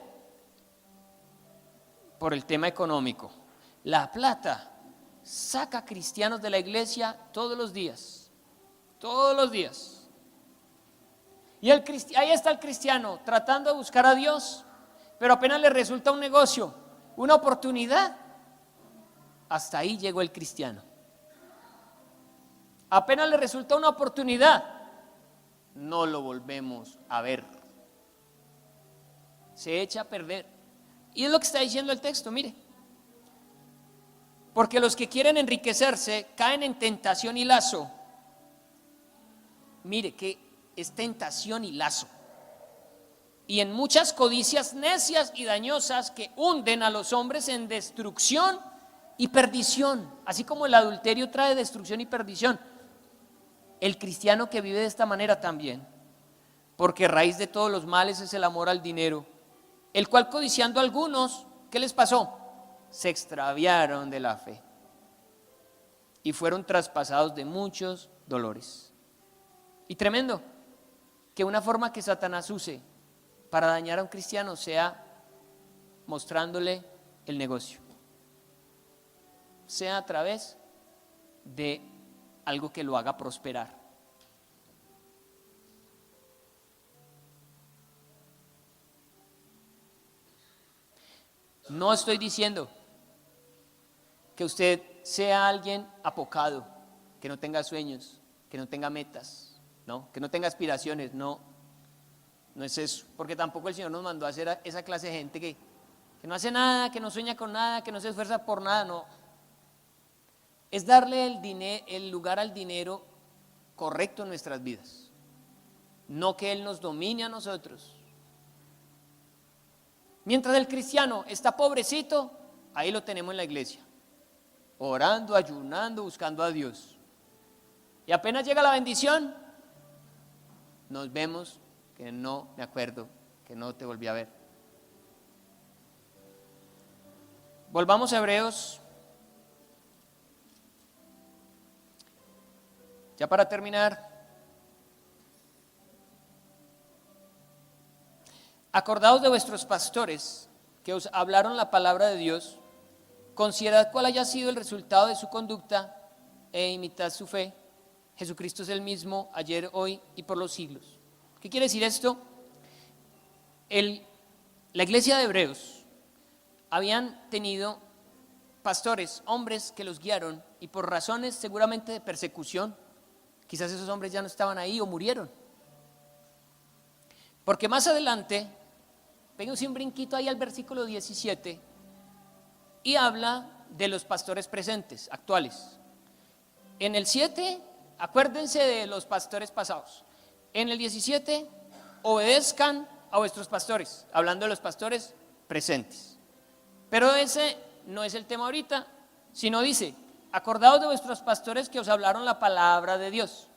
por el tema económico. La plata saca cristianos de la iglesia todos los días. Todos los días. Y ahí está el cristiano tratando de buscar a Dios, pero apenas le resulta un negocio, una oportunidad. Hasta ahí llegó el cristiano. Apenas le resulta una oportunidad, no lo volvemos a ver. Se echa a perder. Y es lo que está diciendo el texto, mire. Porque los que quieren enriquecerse caen en tentación y lazo. Mire que es tentación y lazo. y en muchas codicias necias y dañosas que hunden a los hombres en destrucción y perdición. Así como el adulterio trae destrucción y perdición, el cristiano que vive de esta manera también, porque raíz de todos los males es el amor al dinero, el cual codiciando a algunos, ¿qué les pasó? Se extraviaron de la fe y fueron traspasados de muchos dolores. Y tremendo que una forma que Satanás use para dañar a un cristiano sea mostrándole el negocio, sea a través de algo que lo haga prosperar. No estoy diciendo que usted sea alguien apocado, que no tenga sueños, que no tenga metas, ¿no? Que no tenga aspiraciones, no es eso, porque tampoco el Señor nos mandó a ser esa clase de gente que no hace nada, que no sueña con nada, que no se esfuerza por nada, no. Es darle el lugar al dinero correcto en nuestras vidas, no que Él nos domine a nosotros. Mientras el cristiano está pobrecito, ahí lo tenemos en la iglesia, orando, ayunando, buscando a Dios. Y apenas llega la bendición, nos vemos que no me acuerdo, que no te volví a ver. Volvamos a Hebreos. Ya para terminar, acordaos de vuestros pastores que os hablaron la palabra de Dios, considerad cuál haya sido el resultado de su conducta e imitad su fe. Jesucristo es el mismo ayer, hoy y por los siglos. ¿Qué quiere decir esto? La iglesia de Hebreos habían tenido pastores, hombres que los guiaron, y por razones seguramente de persecución, quizás esos hombres ya no estaban ahí o murieron. Porque más adelante, péguense un brinquito ahí al versículo 17 y habla de los pastores presentes, actuales. En el 7, acuérdense de los pastores pasados. En el 17, obedezcan a vuestros pastores, hablando de los pastores presentes. Pero ese no es el tema ahorita, sino dice, acordaos de vuestros pastores que os hablaron la palabra de Dios.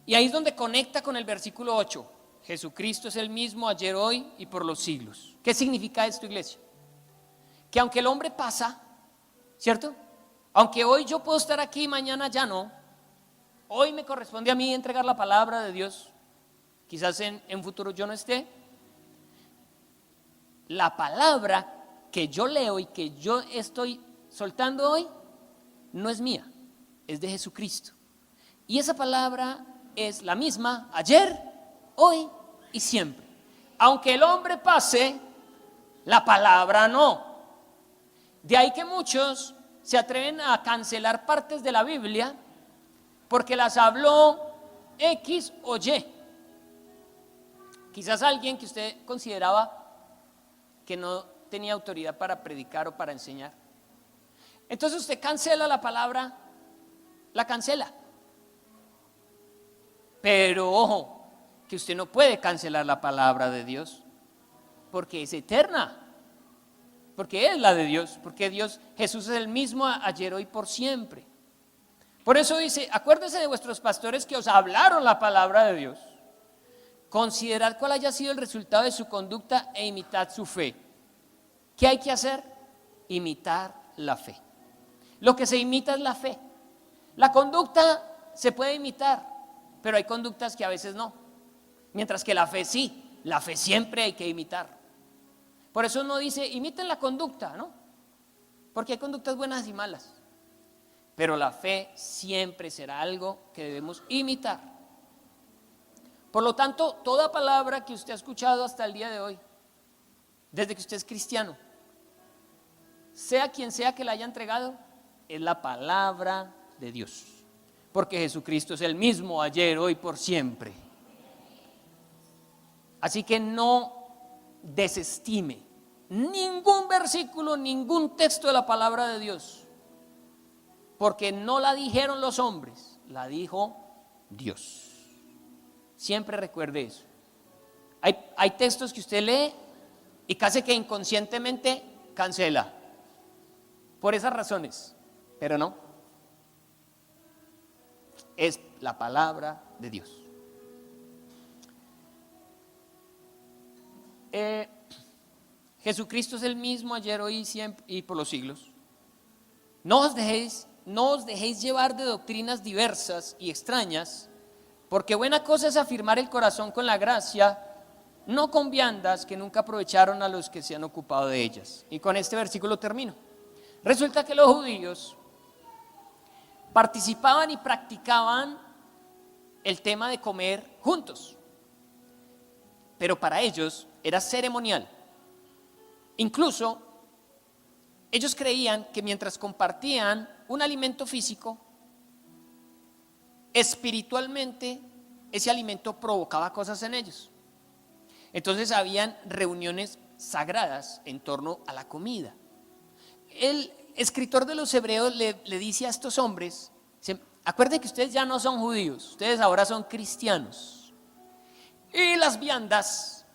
Y ahí es donde conecta con el versículo 8. Jesucristo es el mismo ayer, hoy y por los siglos. ¿Qué significa esto, iglesia? Que aunque el hombre pasa, ¿cierto? Aunque hoy yo puedo estar aquí, mañana ya no. Hoy me corresponde a mí entregar la palabra de Dios. Quizás en futuro yo no esté. La palabra que yo leo y que yo estoy soltando hoy no es mía, es de Jesucristo. Y esa palabra es la misma ayer, hoy y siempre. Aunque el hombre pase, la palabra no. De ahí que muchos se atreven a cancelar partes de la Biblia porque las habló X o Y. Quizás alguien que usted consideraba que no tenía autoridad para predicar o para enseñar. Entonces usted cancela la palabra, la cancela. Pero ojo, que usted no puede cancelar la palabra de Dios, porque es eterna, porque es la de Dios, porque Dios, Jesús es el mismo ayer, hoy, por siempre. Por eso dice, acuérdense de vuestros pastores que os hablaron la palabra de Dios. Considerad cuál haya sido el resultado de su conducta e imitad su fe. ¿Qué hay que hacer? Imitar la fe. Lo que se imita es la fe. La conducta se puede imitar, pero hay conductas que a veces no. Mientras que la fe sí, la fe siempre hay que imitar. Por eso no dice, imiten la conducta, ¿no? Porque hay conductas buenas y malas. Pero la fe siempre será algo que debemos imitar. Por lo tanto, toda palabra que usted ha escuchado hasta el día de hoy, desde que usted es cristiano, sea quien sea que la haya entregado, es la palabra de Dios. Porque Jesucristo es el mismo ayer, hoy, por siempre. Así que no desestime ningún versículo, ningún texto de la palabra de Dios. Porque no la dijeron los hombres, la dijo Dios. Siempre recuerde eso. Hay textos que usted lee y casi que inconscientemente cancela. Por esas razones, pero no. Es la palabra de Dios. Jesucristo es el mismo ayer, hoy y siempre y por los siglos. No os dejéis llevar de doctrinas diversas y extrañas, porque buena cosa es afirmar el corazón con la gracia, no con viandas que nunca aprovecharon a los que se han ocupado de ellas. Y con este versículo termino. Resulta que los judíos participaban y practicaban el tema de comer juntos, pero para ellos era ceremonial. Incluso ellos creían que mientras compartían un alimento físico, espiritualmente ese alimento provocaba cosas en ellos. Entonces habían reuniones sagradas en torno a la comida. El escritor de los Hebreos le dice a estos hombres: acuérdense que ustedes ya no son judíos, ustedes ahora son cristianos. Y las viandas,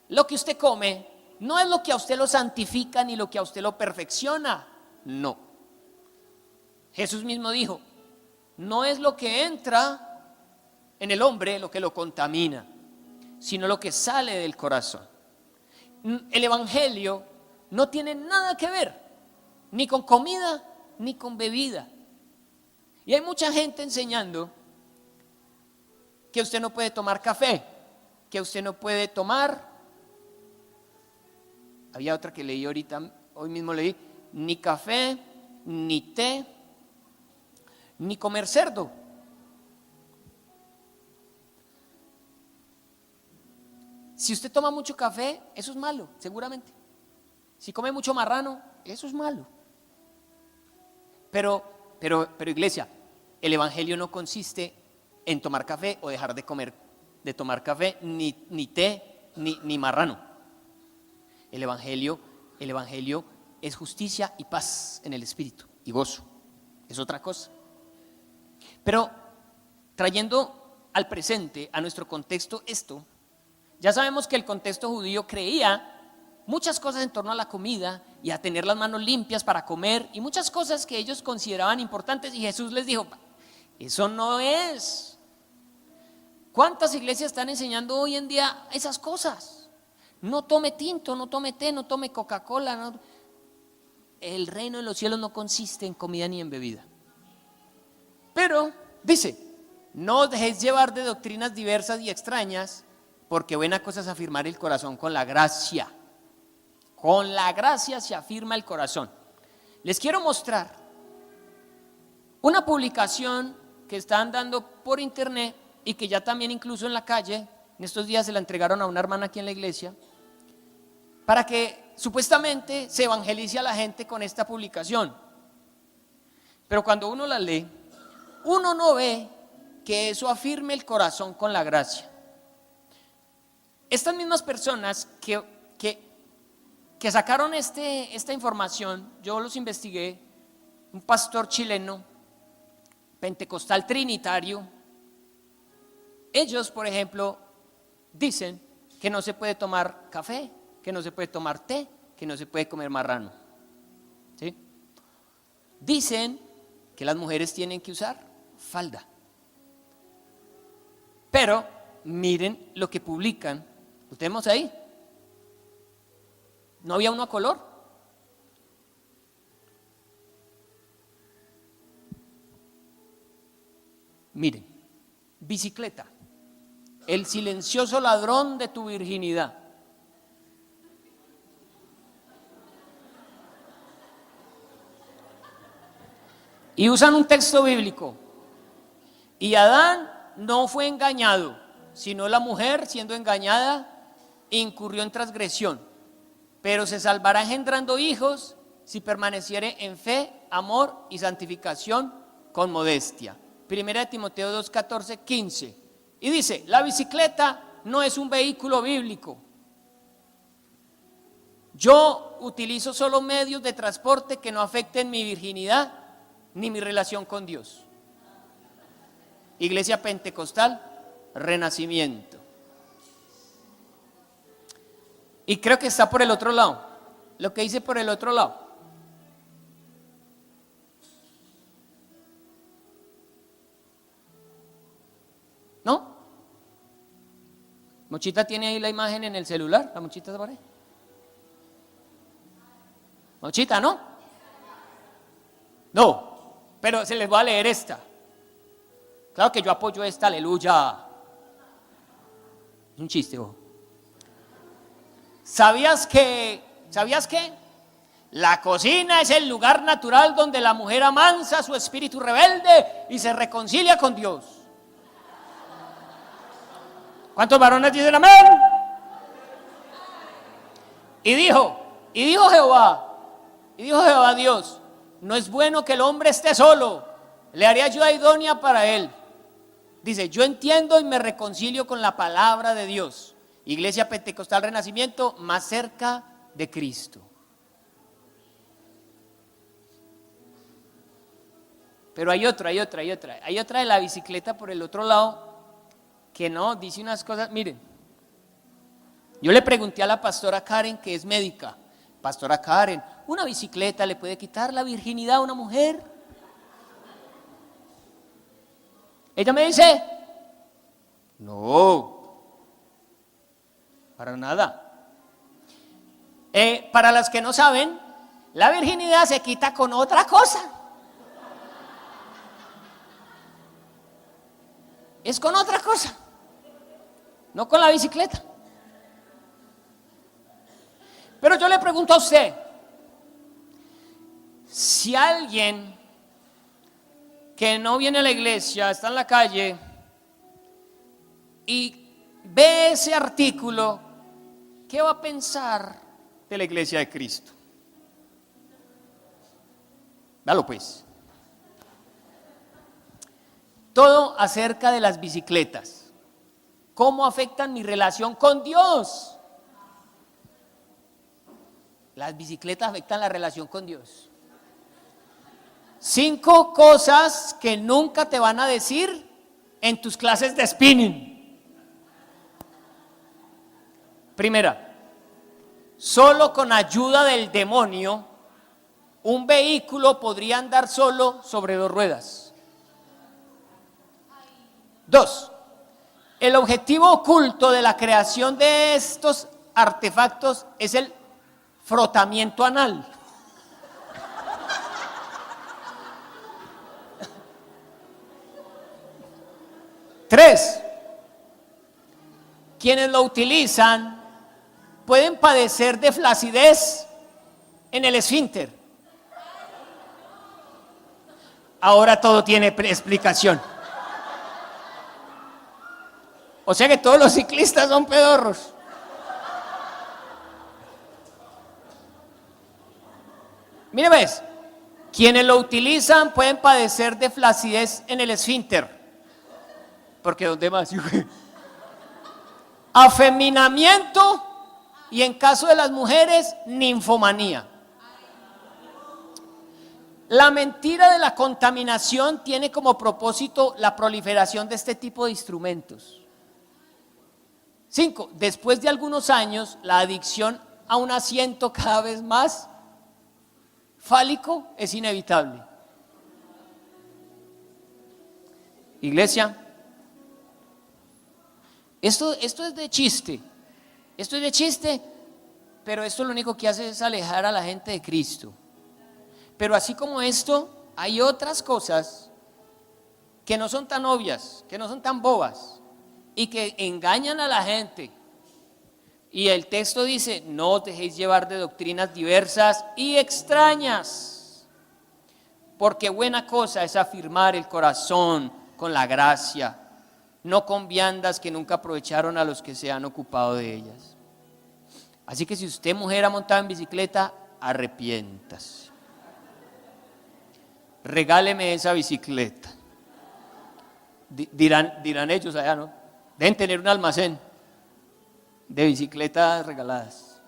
lo que usted come, no es lo que a usted lo santifica ni lo que a usted lo perfecciona. No. Jesús mismo dijo: no es lo que entra en el hombre lo que lo contamina, sino lo que sale del corazón. El evangelio no tiene nada que ver ni con comida ni con bebida. Y hay mucha gente enseñando que usted no puede tomar café, que usted no puede tomar, había otra que leí ahorita, hoy mismo leí, ni café, ni té, ni comer cerdo. Si usted toma mucho café, eso es malo, seguramente. Si come mucho marrano, eso es malo. Pero iglesia, el evangelio no consiste en tomar café o dejar de tomar café, ni té, ni marrano. El evangelio es justicia y paz en el espíritu y gozo. Es otra cosa. Pero trayendo al presente, a nuestro contexto esto, ya sabemos que el contexto judío creía muchas cosas en torno a la comida y a tener las manos limpias para comer y muchas cosas que ellos consideraban importantes, y Jesús les dijo: eso no es. ¿Cuántas iglesias están enseñando hoy en día esas cosas? No tome tinto, no tome té, no tome Coca-Cola. No. El reino de los cielos no consiste en comida ni en bebida. Pero dice: no os dejéis llevar de doctrinas diversas y extrañas, porque buena cosa es afirmar el corazón con la gracia. Con la gracia se afirma el corazón. Les quiero mostrar una publicación que están dando por internet y que ya también incluso en la calle, en estos días se la entregaron a una hermana aquí en la iglesia, para que supuestamente se evangelice a la gente con esta publicación. Pero cuando uno la lee, uno no ve que eso afirme el corazón con la gracia. Estas mismas personas que sacaron esta información, yo los investigué, un pastor chileno, pentecostal trinitario. Ellos, por ejemplo, dicen que no se puede tomar café, que no se puede tomar té, que no se puede comer marrano. ¿Sí? Dicen que las mujeres tienen que usar falda. Pero miren lo que publican. ¿Lo tenemos ahí? ¿No había uno a color? Miren, bicicleta, el silencioso ladrón de tu virginidad. Y usan un texto bíblico. Y Adán no fue engañado, sino la mujer, siendo engañada, incurrió en transgresión. Pero se salvará engendrando hijos si permaneciere en fe, amor y santificación con modestia. Primera de Timoteo 2, 14, 15. Y dice: la bicicleta no es un vehículo bíblico. Yo utilizo solo medios de transporte que no afecten mi virginidad ni mi relación con Dios. Iglesia Pentecostal Renacimiento. Y creo que está por el otro lado. Lo que dice por el otro lado. ¿No? Mochita tiene ahí la imagen en el celular. La Mochita está por ahí. Mochita, ¿no? No, pero se les va a leer esta. Claro que yo apoyo esta, aleluya. Es un chiste, ¿o? ¿Sabías que la cocina es el lugar natural donde la mujer amansa su espíritu rebelde y se reconcilia con Dios? ¿Cuántos varones dicen amén? Y dijo Jehová Dios, no es bueno que el hombre esté solo, le haré ayuda idónea para él. Dice, yo entiendo y me reconcilio con la palabra de Dios. Iglesia Pentecostal Renacimiento, más cerca de Cristo. Pero hay otra de la bicicleta por el otro lado que no, dice unas cosas. Miren, yo le pregunté a la pastora Karen, que es médica, pastora Karen, ¿una bicicleta le puede quitar la virginidad a una mujer? Ella me dice, no, para nada. Para las que no saben, la virginidad se quita con otra cosa. Es con otra cosa, no con la bicicleta. Pero yo le pregunto a usted, si alguien que no viene a la iglesia, está en la calle y ve ese artículo, ¿qué va a pensar de la iglesia de Cristo? Dalo pues. Todo acerca de las bicicletas. ¿Cómo afectan mi relación con Dios? Las bicicletas afectan la relación con Dios. 5 cosas que nunca te van a decir en tus clases de spinning. Primera, solo con ayuda del demonio, un vehículo podría andar solo sobre 2 ruedas. 2, el objetivo oculto de la creación de estos artefactos es el frotamiento anal. 3, quienes lo utilizan pueden padecer de flacidez en el esfínter. Ahora todo tiene explicación. O sea que todos los ciclistas son pedorros. Mire, ves, quienes lo utilizan pueden padecer de flacidez en el esfínter. Porque ¿dónde más? Afeminamiento y en caso de las mujeres, ninfomanía. La mentira de la contaminación tiene como propósito la proliferación de este tipo de instrumentos. 5, después de algunos años, la adicción a un asiento cada vez más fálico es inevitable. Iglesia, esto es de chiste, pero esto lo único que hace es alejar a la gente de Cristo. Pero así como esto, hay otras cosas que no son tan obvias, que no son tan bobas y que engañan a la gente. Y el texto dice, no os dejéis llevar de doctrinas diversas y extrañas, porque buena cosa es afirmar el corazón con la gracia, no con viandas que nunca aprovecharon a los que se han ocupado de ellas. Así que si usted, mujer, ha montado en bicicleta, arrepiéntase. Regáleme esa bicicleta. Dirán ellos allá, ¿no? Deben tener un almacén de bicicletas regaladas.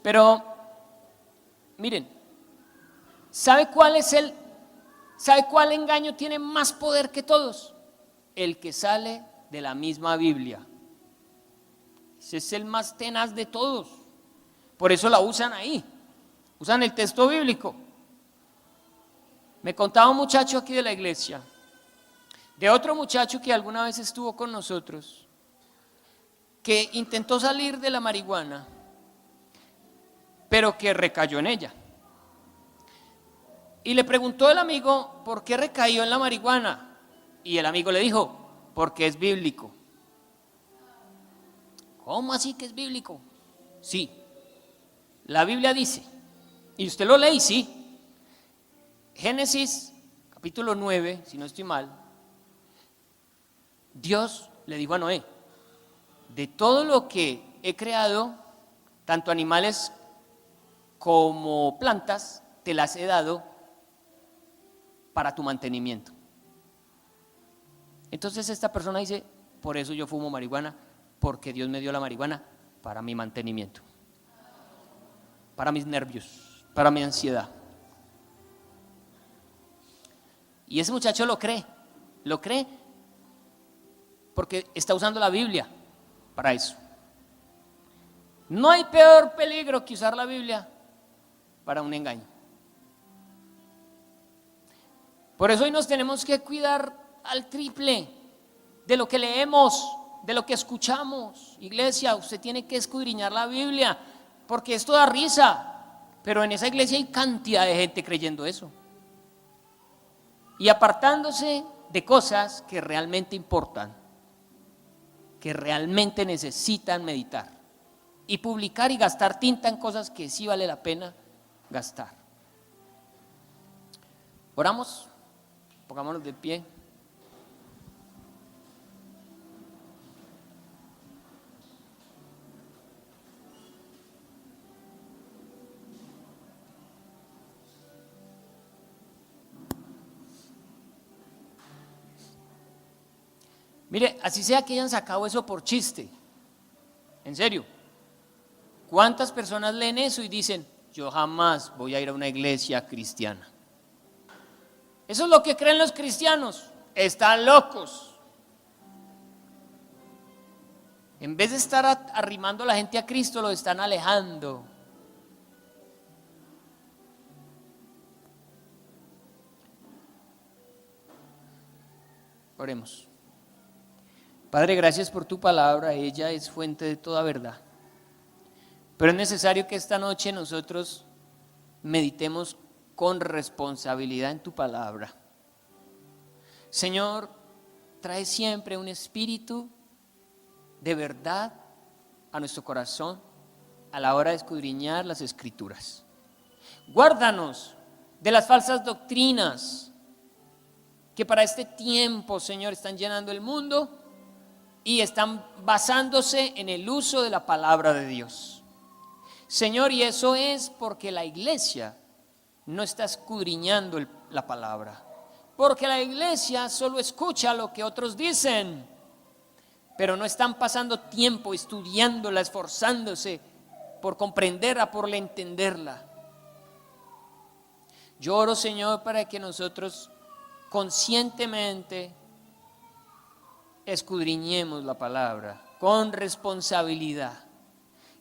Pero, miren, ¿sabe cuál engaño tiene más poder que todos? El que sale de la misma Biblia. Ese es el más tenaz de todos. Por eso la usan ahí. Usan el texto bíblico. Me contaba un muchacho aquí de la iglesia, de otro muchacho que alguna vez estuvo con nosotros, que intentó salir de la marihuana, pero que recayó en ella. Y le preguntó el amigo, ¿por qué recayó en la marihuana? Y el amigo le dijo, porque es bíblico. ¿Cómo así que es bíblico? Sí, la Biblia dice, y usted lo lee, sí. Génesis capítulo 9, si no estoy mal, Dios le dijo a Noé, de todo lo que he creado, tanto animales como plantas, te las he dado para tu mantenimiento. Entonces esta persona dice, por eso yo fumo marihuana, porque Dios me dio la marihuana para mi mantenimiento, para mis nervios, para mi ansiedad. Y ese muchacho lo cree porque está usando la Biblia para eso. No hay peor peligro que usar la Biblia para un engaño. Por eso hoy nos tenemos que cuidar al triple de lo que leemos, de lo que escuchamos. Iglesia, usted tiene que escudriñar la Biblia, porque esto da risa, pero en esa iglesia hay cantidad de gente creyendo eso. Y apartándose de cosas que realmente importan, que realmente necesitan meditar. Y publicar y gastar tinta en cosas que sí vale la pena gastar. Oramos, pongámonos de pie. Mire, así sea que hayan sacado eso por chiste, en serio, ¿cuántas personas leen eso y dicen, yo jamás voy a ir a una iglesia cristiana? Eso es lo que creen los cristianos, están locos. En vez de estar arrimando a la gente a Cristo, lo están alejando. Oremos. Padre, gracias por tu palabra, ella es fuente de toda verdad. Pero es necesario que esta noche nosotros meditemos con responsabilidad en tu palabra. Señor, trae siempre un espíritu de verdad a nuestro corazón a la hora de escudriñar las Escrituras. Guárdanos de las falsas doctrinas que para este tiempo, Señor, están llenando el mundo y están basándose en el uso de la palabra de Dios. Señor, y eso es porque la iglesia no está escudriñando la palabra, porque la iglesia solo escucha lo que otros dicen, pero no están pasando tiempo estudiándola, esforzándose por comprenderla, por entenderla. Yo oro, Señor, para que nosotros conscientemente escudriñemos la palabra con responsabilidad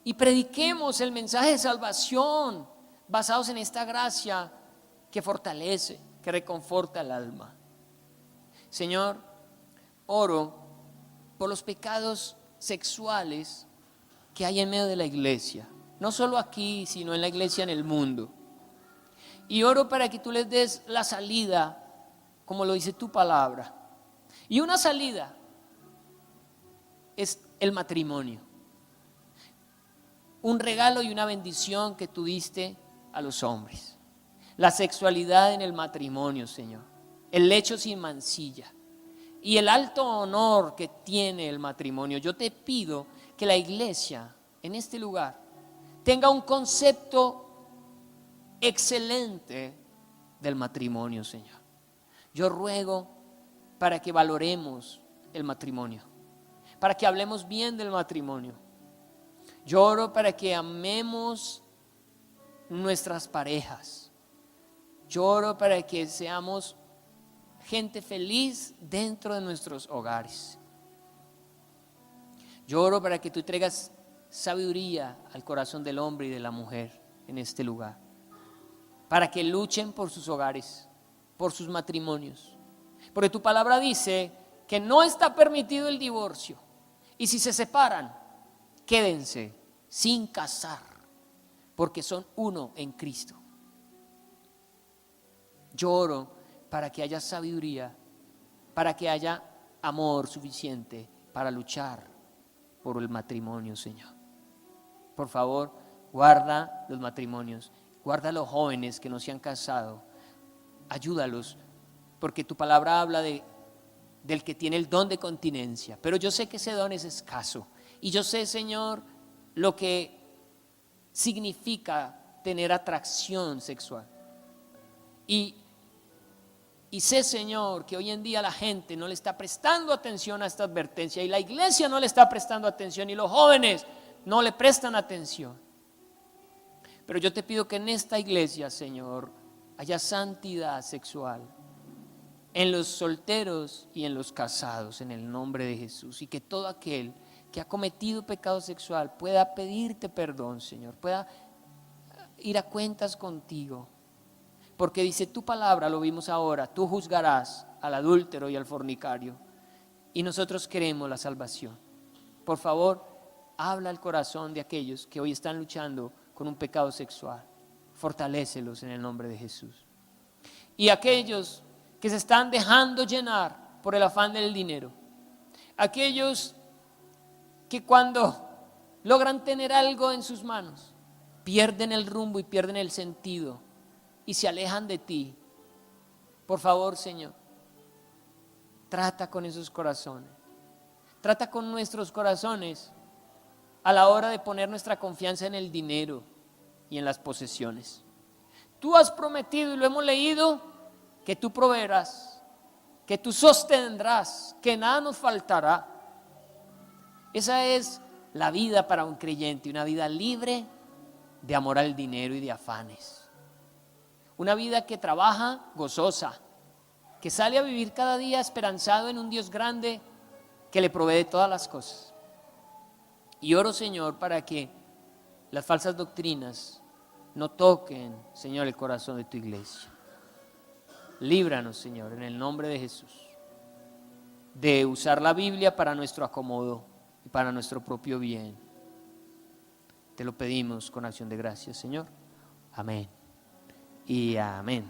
y prediquemos el mensaje de salvación basados en esta gracia que fortalece, que reconforta el alma. Señor, oro por los pecados sexuales que hay en medio de la iglesia, no solo aquí, sino en la iglesia en el mundo. Y oro para que tú les des la salida, como lo dice tu palabra. Y una salida es el matrimonio, un regalo y una bendición que tú diste a los hombres. La sexualidad en el matrimonio, Señor, el lecho sin mancilla y el alto honor que tiene el matrimonio. Yo te pido que la iglesia en este lugar tenga un concepto excelente del matrimonio, Señor. Yo ruego para que valoremos el matrimonio, para que hablemos bien del matrimonio. Yo oro para que amemos nuestras parejas. Yo oro para que seamos gente feliz dentro de nuestros hogares. Yo oro para que tú traigas sabiduría al corazón del hombre y de la mujer en este lugar, para que luchen por sus hogares, por sus matrimonios. Porque tu palabra dice que no está permitido el divorcio, y si se separan, quédense sin casar, porque son uno en Cristo. Yo oro para que haya sabiduría, para que haya amor suficiente para luchar por el matrimonio, Señor. Por favor, guarda los matrimonios, guarda a los jóvenes que no se han casado, ayúdalos, porque tu palabra habla del que tiene el don de continencia, pero yo sé que ese don es escaso, y yo sé, Señor, lo que significa tener atracción sexual, y sé, Señor, que hoy en día la gente no le está prestando atención a esta advertencia, y la iglesia no le está prestando atención, y los jóvenes no le prestan atención. Pero yo te pido que en esta iglesia, Señor, haya santidad sexual en los solteros y en los casados, en el nombre de Jesús, y que todo aquel que ha cometido pecado sexual pueda pedirte perdón, Señor, pueda ir a cuentas contigo. Porque dice tu palabra, lo vimos ahora, tú juzgarás al adúltero y al fornicario, y nosotros queremos la salvación. Por favor, habla al corazón de aquellos que hoy están luchando con un pecado sexual. Fortalécelos en el nombre de Jesús. Y aquellos que se están dejando llenar por el afán del dinero, aquellos que cuando logran tener algo en sus manos, pierden el rumbo y pierden el sentido y se alejan de ti. Por favor, Señor, trata con esos corazones, trata con nuestros corazones a la hora de poner nuestra confianza en el dinero y en las posesiones. Tú has prometido, y lo hemos leído, que tú proveerás, que tú sostendrás, que nada nos faltará. Esa es la vida para un creyente, una vida libre de amor al dinero y de afanes. Una vida que trabaja gozosa, que sale a vivir cada día esperanzado en un Dios grande que le provee todas las cosas. Y oro, Señor, para que las falsas doctrinas no toquen, Señor, el corazón de tu iglesia. Líbranos, Señor, en el nombre de Jesús, de usar la Biblia para nuestro acomodo y para nuestro propio bien. Te lo pedimos con acción de gracias, Señor. Amén y amén.